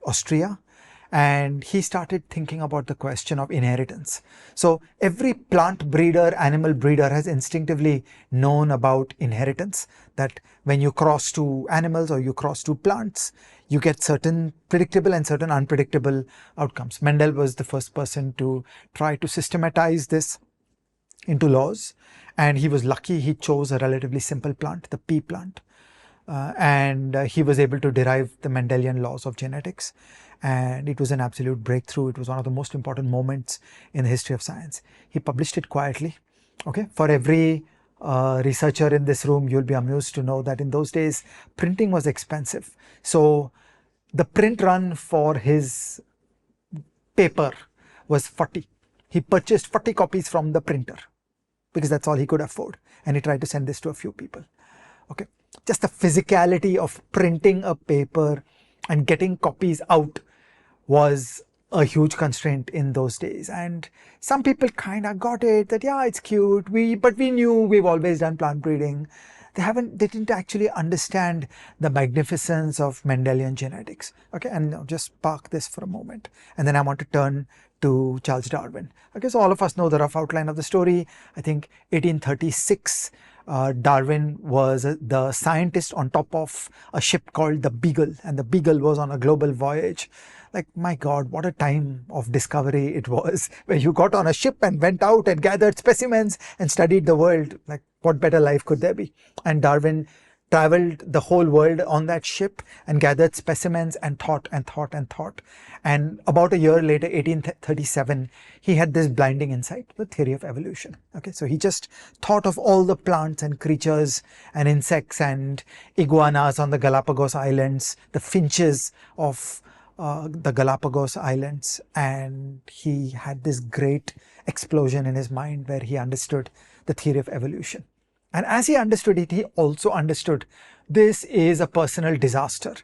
Austria, and he started thinking about the question of inheritance. So every plant breeder, animal breeder has instinctively known about inheritance, that when you cross two animals or you cross two plants, you get certain predictable and certain unpredictable outcomes. Mendel was the first person to try to systematize this into laws, and he was lucky. He chose a relatively simple plant, the pea plant, and he was able to derive the Mendelian laws of genetics, and it was an absolute breakthrough. It was one of the most important moments in the history of science. He published it quietly. Okay, for every researcher in this room, you'll be amused to know that in those days printing was expensive. So the print run for his paper was 40. He purchased 40 copies from the printer because that's all he could afford, and he tried to send this to a few people. Okay, just the physicality of printing a paper and getting copies out was a huge constraint in those days, and some people kind of got it, that yeah, it's cute, but we knew, we've always done plant breeding. They didn't actually understand the magnificence of Mendelian genetics. Okay, and now just park this for a moment, and then I want to turn to Charles Darwin. Okay, so all of us know the rough outline of the story. I think 1836, Darwin was the scientist on top of a ship called the Beagle, and the Beagle was on a global voyage. Like, my God, what a time of discovery it was, where you got on a ship and went out and gathered specimens and studied the world. Like, what better life could there be? And Darwin traveled the whole world on that ship and gathered specimens and thought and thought and thought. And about a year later, 1837, he had this blinding insight, the theory of evolution. Okay, so he just thought of all the plants and creatures and insects and iguanas on the Galapagos Islands, the finches of the Galapagos Islands, and he had this great explosion in his mind where he understood the theory of evolution. And as he understood it, he also understood this is a personal disaster,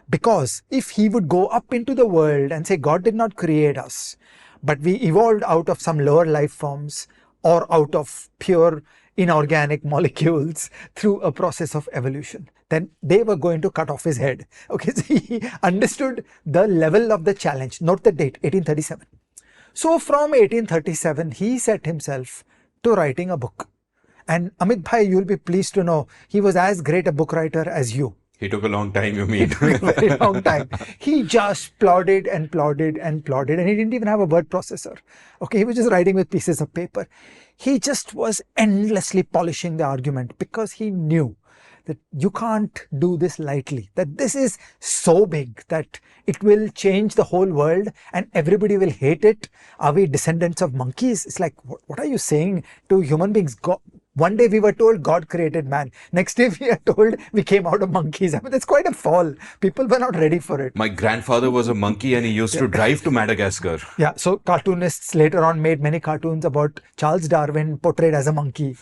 because if he would go up into the world and say God did not create us, but we evolved out of some lower life forms or out of pure inorganic molecules through a process of evolution, then they were going to cut off his head. Okay, so he understood the level of the challenge. Note the date, 1837. So from 1837, he set himself to writing a book. And Amit Bhai, you'll be pleased to know, he was as great a book writer as you. He took a long time, you mean? A very long time. He just plodded and plodded and plodded, and he didn't even have a word processor. Okay, he was just writing with pieces of paper. He just was endlessly polishing the argument, because he knew that you can't do this lightly, that this is so big that it will change the whole world and everybody will hate it. Are we descendants of monkeys? It's like, what are you saying to human beings? One day we were told God created man. Next day we are told we came out of monkeys. I mean, that's quite a fall. People were not ready for it. My grandfather was a monkey and he used to drive to Madagascar. Yeah, so cartoonists later on made many cartoons about Charles Darwin portrayed as a monkey.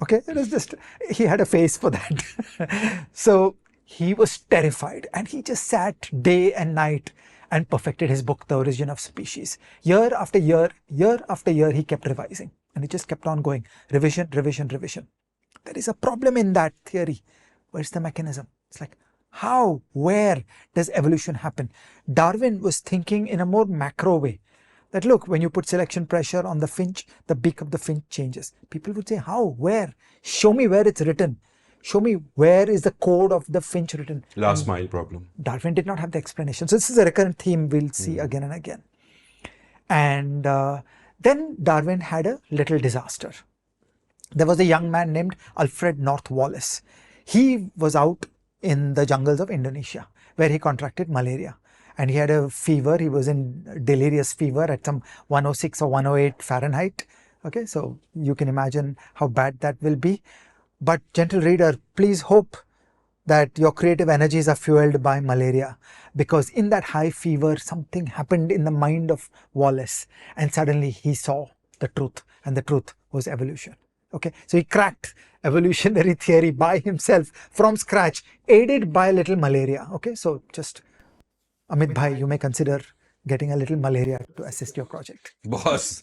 Okay, it was just, he had a face for that. So he was terrified, and he just sat day and night and perfected his book, The Origin of Species. Year after year after year, he kept revising. And it just kept on going. Revision, revision, revision. There is a problem in that theory. Where's the mechanism? It's like, how, where does evolution happen? Darwin was thinking in a more macro way. That look, when you put selection pressure on the finch, the beak of the finch changes. People would say, how, where? Show me where it's written. Show me where is the code of the finch written. Last mile problem. Darwin did not have the explanation. So this is a recurrent theme we'll see again and again. And then Darwin had a little disaster. There was a young man named Alfred North Wallace. He was out in the jungles of Indonesia where he contracted malaria. And he had a fever. He was in delirious fever at some 106 or 108 Fahrenheit. Okay, so you can imagine how bad that will be. But gentle reader, please hope that your creative energies are fueled by malaria, because in that high fever, something happened in the mind of Wallace, and suddenly he saw the truth, and the truth was evolution. Okay, so he cracked evolutionary theory by himself from scratch, aided by a little malaria. Okay, so just Amit Bhai, you may consider getting a little malaria to assist your project. Boss.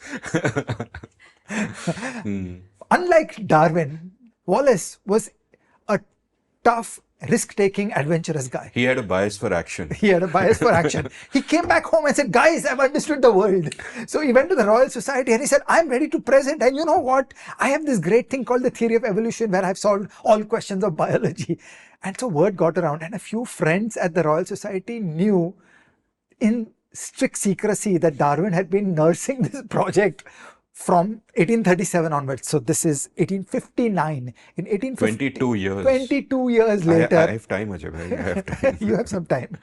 Unlike Darwin, Wallace was a tough, risk-taking, adventurous guy. He had a bias for action. He had a bias for action. He came back home and said, guys, I've understood the world. So he went to the Royal Society and he said, I'm ready to present. And you know what? I have this great thing called the theory of evolution where I've solved all questions of biology. And so word got around, and a few friends at the Royal Society knew in strict secrecy that Darwin had been nursing this project from 1837 onwards. So this is 1859. In 1850, 22 years. 22 years later. I have time, Ajay bhai. I have time. You have some time.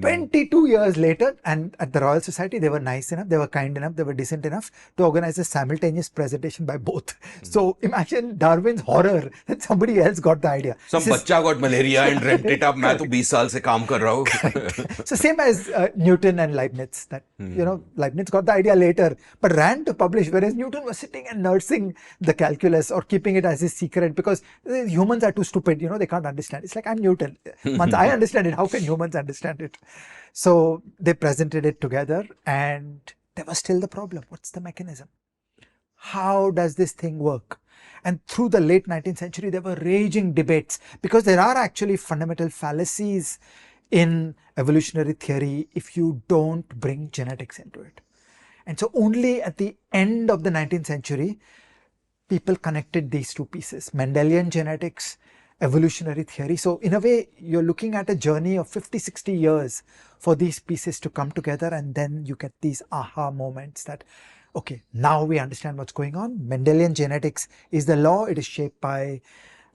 22 years later, and at the Royal Society, they were nice enough, they were kind enough, they were decent enough to organize a simultaneous presentation by both. So imagine Darwin's horror that somebody else got the idea. Some bachcha got malaria and dreamt it up. मैं तो 20 साल से काम कर रहा हूँ. So same as Newton and Leibniz, that Leibniz got the idea later, but ran to publish, whereas Newton was sitting and nursing the calculus or keeping it as his secret, because humans are too stupid, they can't understand. It's like, I'm Newton. Once I understand it, how can humans understand it? So they presented it together, and there was still the problem. What's the mechanism? How does this thing work? And through the late 19th century, there were raging debates, because there are actually fundamental fallacies in evolutionary theory if you don't bring genetics into it. And so only at the end of the 19th century, people connected these two pieces, Mendelian genetics, evolutionary theory. So in a way, you're looking at a journey of 50, 60 years for these pieces to come together, and then you get these aha moments that, okay, now we understand what's going on. Mendelian genetics is the law. It is shaped by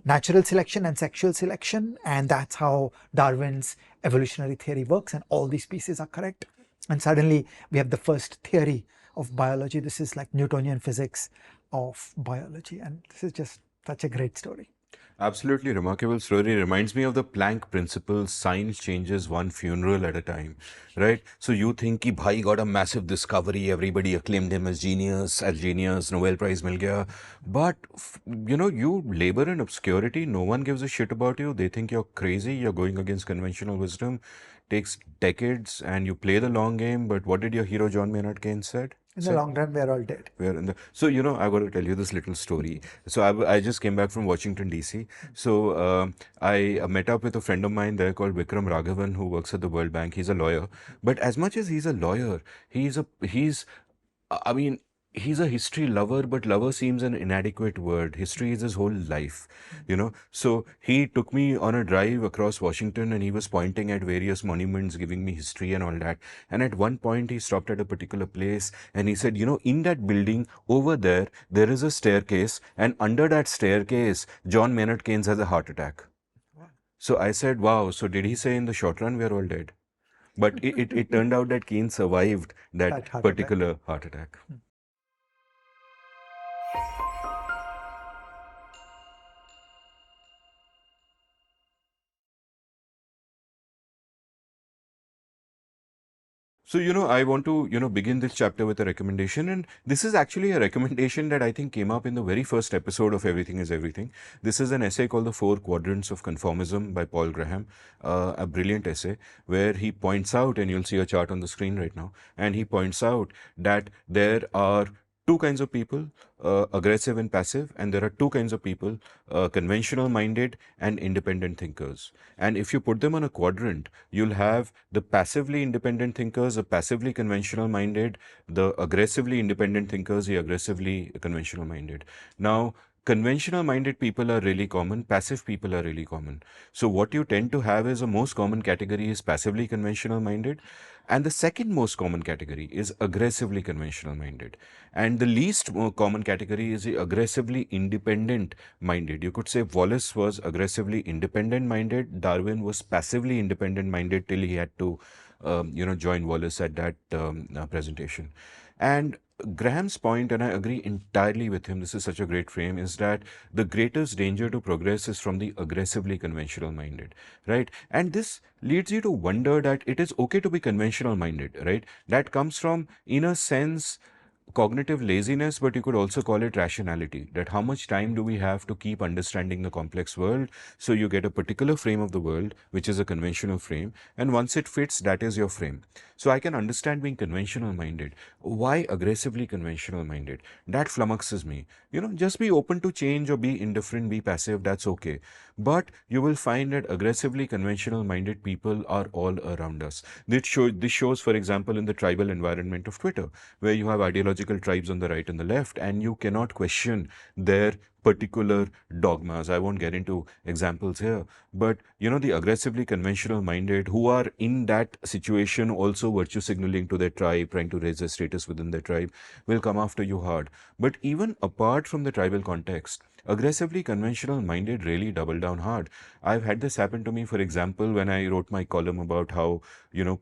natural selection and sexual selection, and that's how Darwin's evolutionary theory works, and all these pieces are correct. And suddenly we have the first theory of biology. This is like Newtonian physics of biology, and this is just such a great story. Absolutely remarkable story. Reminds me of the Planck principle, science changes one funeral at a time, right? So you think कि भाई got a massive discovery, everybody acclaimed him as genius, Nobel Prize मिल गया. But, you labor in obscurity, no one gives a shit about you. They think you're crazy, you're going against conventional wisdom. Takes decades and you play the long game, but what did your hero John Maynard Keynes said? In the long run, we're all dead. We're in the so I got to tell you this little story. So I just came back from Washington D.C. So I met up with a friend of mine there called Vikram Raghavan who works at the World Bank. He's a lawyer, but as much as he's a lawyer, he's I mean, he's a history lover, but lover seems an inadequate word. History is his whole life. So he took me on a drive across Washington and he was pointing at various monuments, giving me history and all that. And at one point, he stopped at a particular place and he said, in that building over there, there is a staircase, and under that staircase, John Maynard Keynes has a heart attack. So I said, wow, so did he say in the short run, we're all dead? But it turned out that Keynes survived that particular heart attack. So, I want to, begin this chapter with a recommendation. And this is actually a recommendation that I think came up in the very first episode of Everything is Everything. This is an essay called The Four Quadrants of Conformism by Paul Graham, a brilliant essay where he points out, and you'll see a chart on the screen right now, and he points out that there are two kinds of people, aggressive and passive, and there are two kinds of people, conventional minded and independent thinkers. And if you put them on a quadrant, you'll have the passively independent thinkers, the passively conventional minded, the aggressively independent thinkers, the aggressively conventional minded. Now, conventional minded people are really common, passive people are really common. So what you tend to have is a most common category is passively conventional minded, and the second most common category is aggressively conventional minded, and the least common category is the aggressively independent minded. You could say Wallace was aggressively independent minded, Darwin was passively independent minded till he had to join Wallace at that presentation. And Graham's point, and I agree entirely with him, this is such a great frame, is that the greatest danger to progress is from the aggressively conventional minded, right? And this leads you to wonder that it is okay to be conventional minded, right? That comes from, in a sense, cognitive laziness, but you could also call it rationality. That how much time do we have to keep understanding the complex world? So you get a particular frame of the world, which is a conventional frame, and once it fits, that is your frame. So I can understand being conventional minded. Why aggressively conventional minded? That flummoxes me. Just be open to change or be indifferent, be passive, that's okay. But you will find that aggressively conventional minded people are all around us. This shows, for example, in the tribal environment of Twitter, where you have ideological tribes on the right and the left, and you cannot question their particular dogmas. I won't get into examples here, but the aggressively conventional minded who are in that situation also virtue signaling to their tribe, trying to raise their status within their tribe, will come after you hard. But even apart from the tribal context, aggressively conventional minded really double down hard. I've had this happen to me, for example, when I wrote my column about how,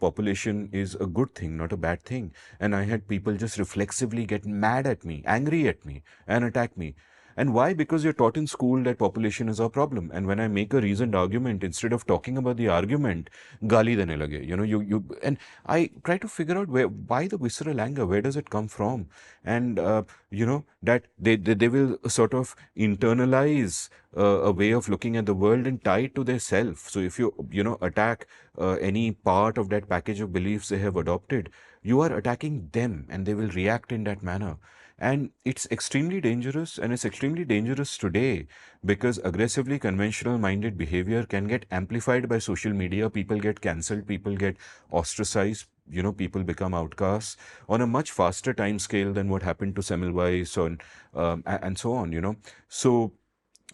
population is a good thing, not a bad thing. And I had people just reflexively get mad at me, angry at me, and attack me. And why? Because you're taught in school that population is our problem. And when I make a reasoned argument, instead of talking about the argument, gali dene lage. And I try to figure out why the visceral anger, where does it come from? And, that they will sort of internalize a way of looking at the world and tie it to their self. So if you attack any part of that package of beliefs they have adopted, you are attacking them and they will react in that manner. And it's extremely dangerous, and it's extremely dangerous today because aggressively conventional minded behavior can get amplified by social media. People get cancelled, people get ostracized, people become outcasts on a much faster time scale than what happened to Semmelweis and so on. So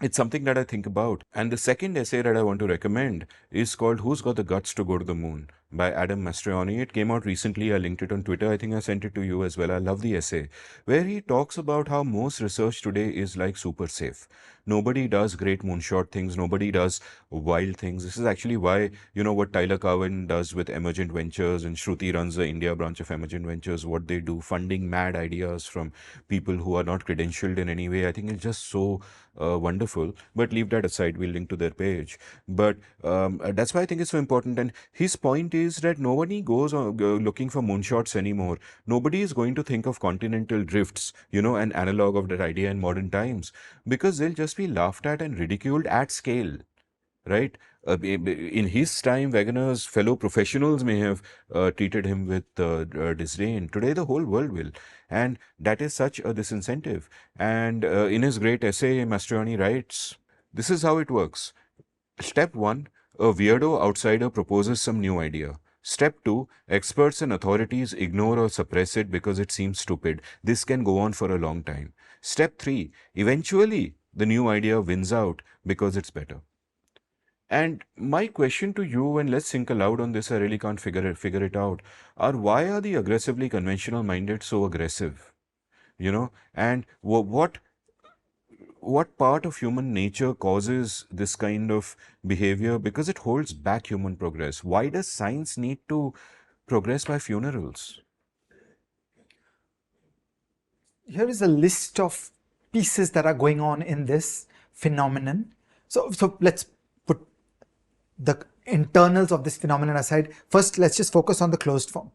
it's something that I think about. And the second essay that I want to recommend is called Who's Got the Guts to Go to the Moon by Adam Mastroianni. It came out recently. I linked it on Twitter. I think I sent it to you as well. I love the essay where he talks about how most research today is like super safe. Nobody does great moonshot things. Nobody does wild things. This is actually why, what Tyler Cowen does with Emergent Ventures, and Shruti runs the India branch of Emergent Ventures, what they do, funding mad ideas from people who are not credentialed in any way. I think it's just so wonderful. But leave that aside. We'll link to their page. But that's why I think it's so important. And his point is that nobody goes on, looking for moonshots anymore. Nobody is going to think of continental drifts, an analog of that idea in modern times, because they'll just be laughed at and ridiculed at scale, right? In his time, Wegener's fellow professionals may have treated him with disdain. Today, the whole world will. And that is such a disincentive. And in his great essay, Mastroianni writes, this is how it works. Step 1, a weirdo outsider proposes some new idea. Step 2, experts and authorities ignore or suppress it because it seems stupid. This can go on for a long time. Step 3, eventually the new idea wins out because it's better. And my question to you, and let's think aloud on this, I really can't figure it out, are why are the aggressively conventional minded so aggressive? And what part of human nature causes this kind of behavior? Because it holds back human progress. Why does science need to progress by funerals? Here is a list of pieces that are going on in this phenomenon. So let's put the internals of this phenomenon aside. First, let's just focus on the closed form.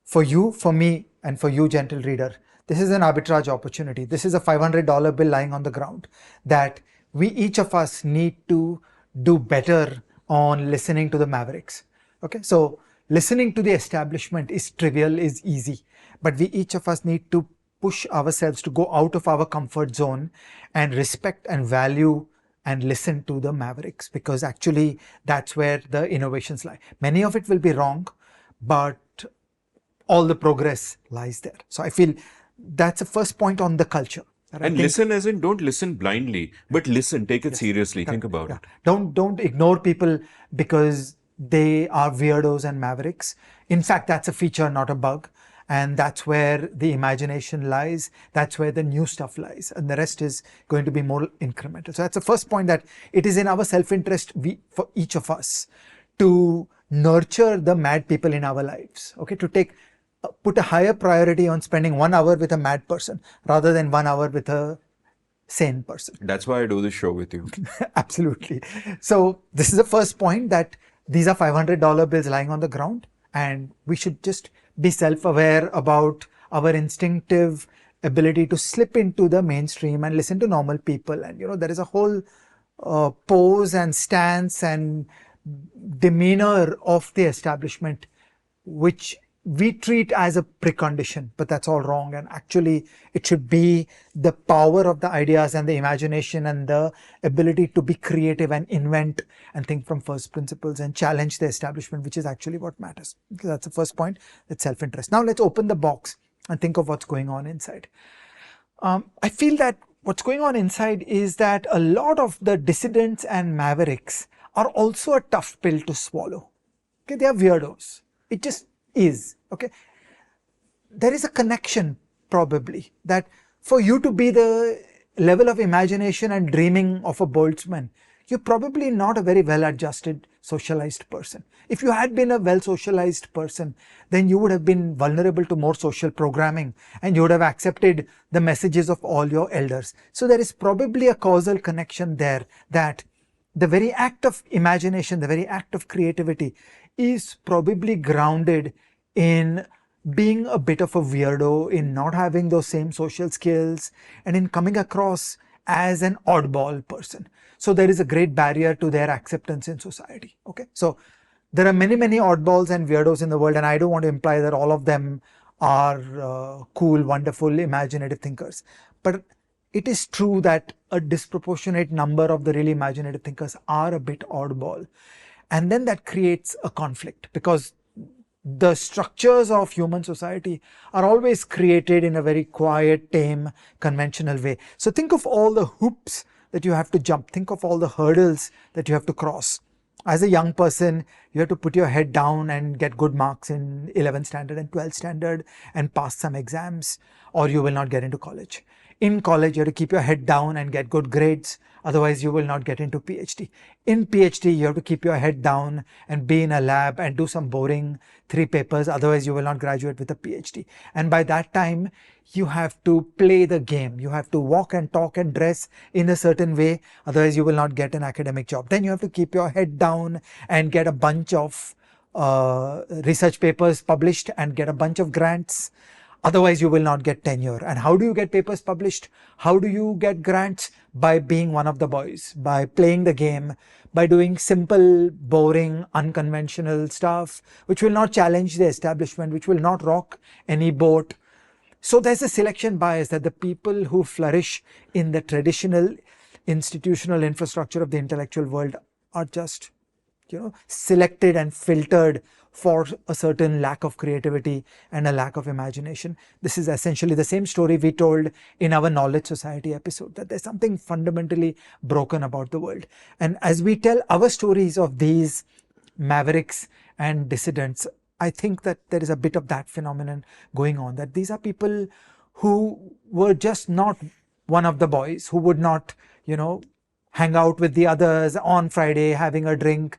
For you, for me, and for you, gentle reader, this is an arbitrage opportunity. This is a $500 bill lying on the ground that we, each of us, need to do better on listening to the mavericks. Okay, so listening to the establishment is trivial, is easy, but we, each of us, need to push ourselves to go out of our comfort zone and respect and value and listen to the mavericks, because actually that's where the innovations lie. Many of it will be wrong, but all the progress lies there. So I feel that's the first point on the culture. And listen as in don't listen blindly, but listen, take it seriously, think about it. Don't ignore people because they are weirdos and mavericks. In fact, that's a feature, not a bug. And that's where the imagination lies. That's where the new stuff lies. And the rest is going to be more incremental. So that's the first point, that it is in our self-interest, for each of us, to nurture the mad people in our lives. Okay, to put a higher priority on spending 1 hour with a mad person rather than 1 hour with a sane person. That's why I do this show with you. Absolutely. So this is the first point, that these are $500 bills lying on the ground, and we should just be self-aware about our instinctive ability to slip into the mainstream and listen to normal people. And there is a whole pose and stance and demeanor of the establishment which we treat as a precondition, but that's all wrong. And actually it should be the power of the ideas and the imagination and the ability to be creative and invent and think from first principles and challenge the establishment, which is actually what matters. That's the first point, that's self-interest. Now let's open the box and think of what's going on inside. I feel that what's going on inside is that a lot of the dissidents and mavericks are also a tough pill to swallow. Okay, they are weirdos. It just is. Okay, there is a connection probably that for you to be the level of imagination and dreaming of a Boltzmann, you're probably not a very well-adjusted, socialized person. If you had been a well-socialized person, then you would have been vulnerable to more social programming and you would have accepted the messages of all your elders. So there is probably a causal connection there, that the very act of imagination, the very act of creativity is probably grounded in being a bit of a weirdo, in not having those same social skills, and in coming across as an oddball person. So there is a great barrier to their acceptance in society. Okay, so there are many oddballs and weirdos in the world, and I don't want to imply that all of them are cool, wonderful, imaginative thinkers. But it is true that a disproportionate number of the really imaginative thinkers are a bit oddball. And then that creates a conflict, because the structures of human society are always created in a very quiet, tame, conventional way. So think of all the hoops that you have to jump. Think of all the hurdles that you have to cross. As a young person, you have to put your head down and get good marks in 11th standard and 12th standard and pass some exams, or you will not get into college. In college, you have to keep your head down and get good grades, otherwise you will not get into PhD. In PhD, you have to keep your head down and be in a lab and do some boring 3 papers, otherwise you will not graduate with a PhD. And by that time, you have to play the game. You have to walk and talk and dress in a certain way, otherwise you will not get an academic job. Then you have to keep your head down and get a bunch of research papers published and get a bunch of grants. Otherwise, you will not get tenure. And how do you get papers published? How do you get grants? By being one of the boys, by playing the game, by doing simple, boring, unconventional stuff, which will not challenge the establishment, which will not rock any boat. So there's a selection bias that the people who flourish in the traditional institutional infrastructure of the intellectual world are just, selected and filtered for a certain lack of creativity and a lack of imagination. This is essentially the same story we told in our Knowledge Society episode, that there's something fundamentally broken about the world. And as we tell our stories of these mavericks and dissidents, I think that there is a bit of that phenomenon going on, that these are people who were just not one of the boys, who would not, hang out with the others on Friday, having a drink,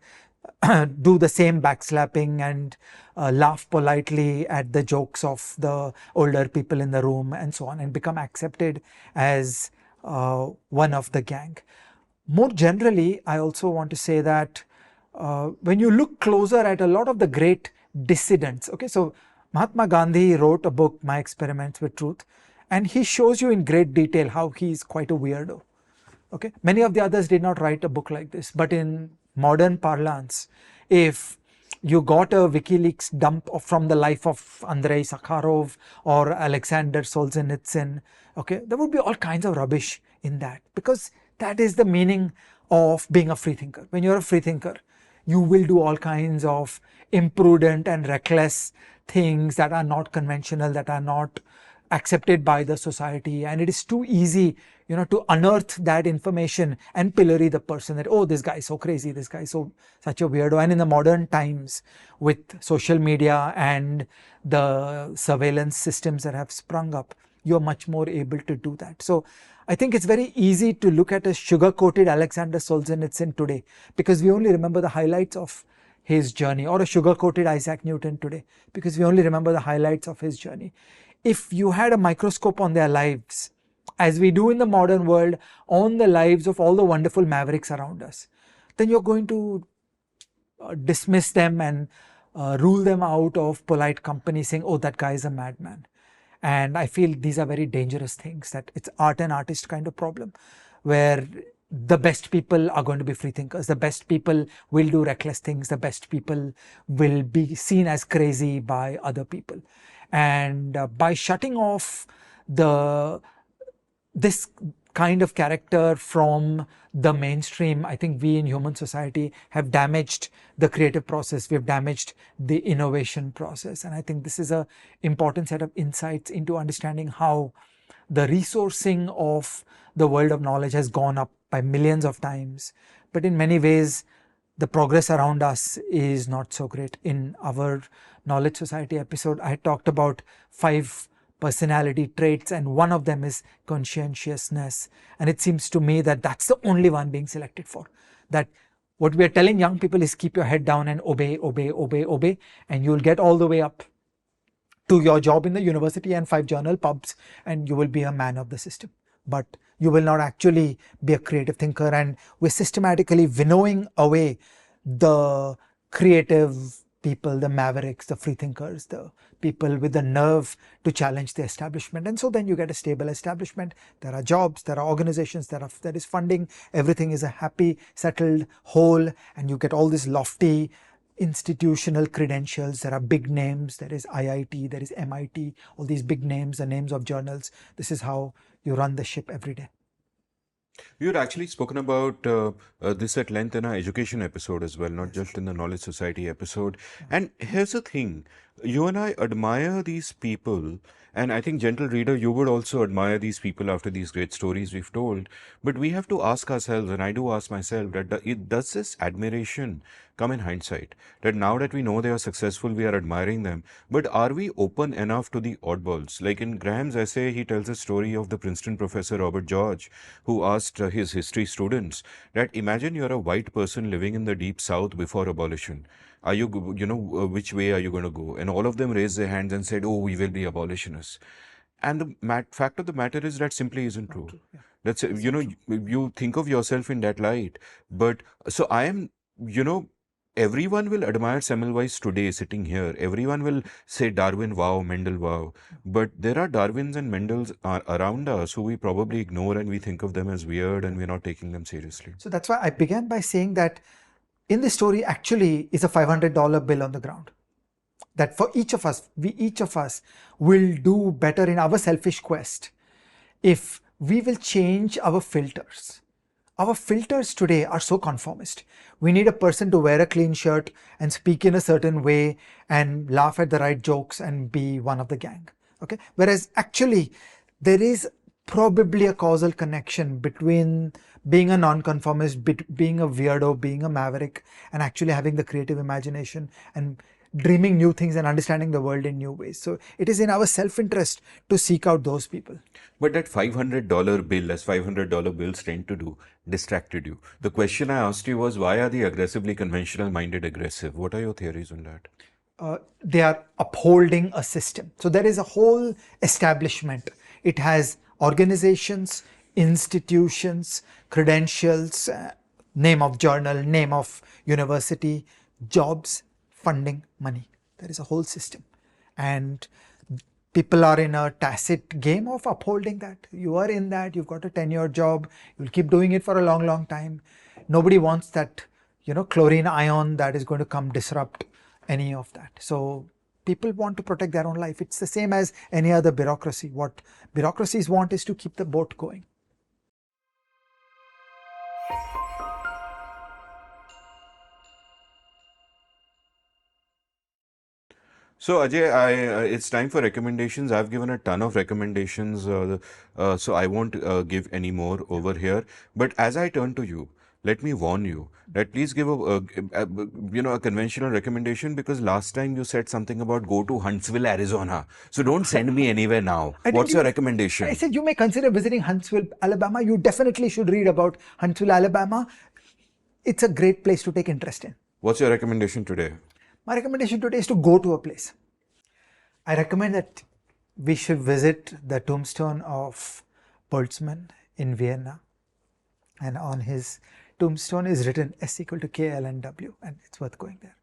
do the same backslapping and laugh politely at the jokes of the older people in the room and so on, and become accepted as one of the gang. More generally, I also want to say that when you look closer at a lot of the great dissidents, okay, so Mahatma Gandhi wrote a book, My Experiments with Truth, and he shows you in great detail how he's quite a weirdo. Okay, many of the others did not write a book like this, but in modern parlance, if you got a WikiLeaks dump from the life of Andrei Sakharov or Alexander Solzhenitsyn, okay, there would be all kinds of rubbish in that, because that is the meaning of being a freethinker. When you're a freethinker, you will do all kinds of imprudent and reckless things that are not conventional, that are not accepted by the society, and it is too easy, to unearth that information and pillory the person, that, oh, this guy is so crazy, this guy is such a weirdo. And in the modern times, with social media and the surveillance systems that have sprung up, you're much more able to do that. So I think it's very easy to look at a sugar-coated Alexander Solzhenitsyn today, because we only remember the highlights of his journey, or a sugar-coated Isaac Newton today, because we only remember the highlights of his journey. If you had a microscope on their lives, as we do in the modern world, on the lives of all the wonderful mavericks around us, then you're going to dismiss them and rule them out of polite company, saying, oh, that guy is a madman. And I feel these are very dangerous things, that it's art and artist kind of problem, where the best people are going to be free thinkers. The best people will do reckless things. The best people will be seen as crazy by other people. And by shutting off this kind of character from the mainstream, I think we in human society have damaged the creative process. We have damaged the innovation process. And I think this is an important set of insights into understanding how the resourcing of the world of knowledge has gone up by millions of times. But in many ways, the progress around us is not so great. In our Knowledge Society episode, I talked about 5 personality traits, and one of them is conscientiousness. And it seems to me that that's the only one being selected for. That what we are telling young people is keep your head down and obey, obey, obey, obey, and you'll get all the way up to your job in the university and 5 journal pubs, and you will be a man of the system. But you will not actually be a creative thinker, and we're systematically winnowing away the creative people, the mavericks, the free thinkers, the people with the nerve to challenge the establishment. And so then you get a stable establishment. There are jobs, there are organizations, there is funding, everything is a happy, settled whole, and you get all these lofty institutional credentials. There are big names, there is IIT, there is MIT, all these big names, the names of journals. This is how you run the ship every day. You had actually spoken about this at length in our education episode as well, not just in the Knowledge Society episode. And here's the thing, You and I admire these people, and I think, gentle reader, you would also admire these people after these great stories we've told. But we have to ask ourselves, and I do ask myself, that does this admiration come in hindsight? That now that we know they are successful, we are admiring them. But are we open enough to the oddballs? Like in Graham's essay, he tells a story of the Princeton professor Robert George, who asked his history students that imagine you're a white person living in the deep South before abolition. Are you, which way are you going to go? And all of them raised their hands and said, oh, we will be abolitionists. And the fact of the matter is that simply isn't true. Yeah. That's, you think of yourself in that light. But so I am, everyone will admire Semmelweis today sitting here. Everyone will say Darwin, wow, Mendel, wow. But there are Darwins and Mendels around us who we probably ignore, and we think of them as weird, and we're not taking them seriously. So that's why I began by saying that in this story actually is a $500 bill on the ground. That for each of us, each of us will do better in our selfish quest if we will change our filters. Our filters today are so conformist. We need a person to wear a clean shirt and speak in a certain way and laugh at the right jokes and be one of the gang. Okay. Whereas actually there is probably a causal connection between being a nonconformist, being a weirdo, being a maverick, and actually having the creative imagination and dreaming new things and understanding the world in new ways. So it is in our self-interest to seek out those people. But that $500 bill, as $500 bills tend to do, distracted you. The question I asked you was, why are the aggressively conventional minded aggressive? What are your theories on that? They are upholding a system. So there is a whole establishment. It has organizations, institutions, credentials, name of journal, name of university, jobs, funding, money. There is a whole system. And people are in a tacit game of upholding that. You are in that, you've got a 10-year job, you'll keep doing it for a long, long time. Nobody wants that, chlorine ion that is going to come disrupt any of that. So people want to protect their own life. It's the same as any other bureaucracy. What bureaucracies want is to keep the boat going. So Ajay, it's time for recommendations. I've given a ton of recommendations, so I won't give any more over here. But as I turn to you, let me warn you that please give a conventional recommendation, because last time you said something about go to Huntsville, Arizona. So don't send me anywhere now. What's your recommendation? I said you may consider visiting Huntsville, Alabama. You definitely should read about Huntsville, Alabama. It's a great place to take interest in. What's your recommendation today? My recommendation today is to go to a place. I recommend that we should visit the tombstone of Boltzmann in Vienna. And on his tombstone is written S equal to KLNW, and it's worth going there.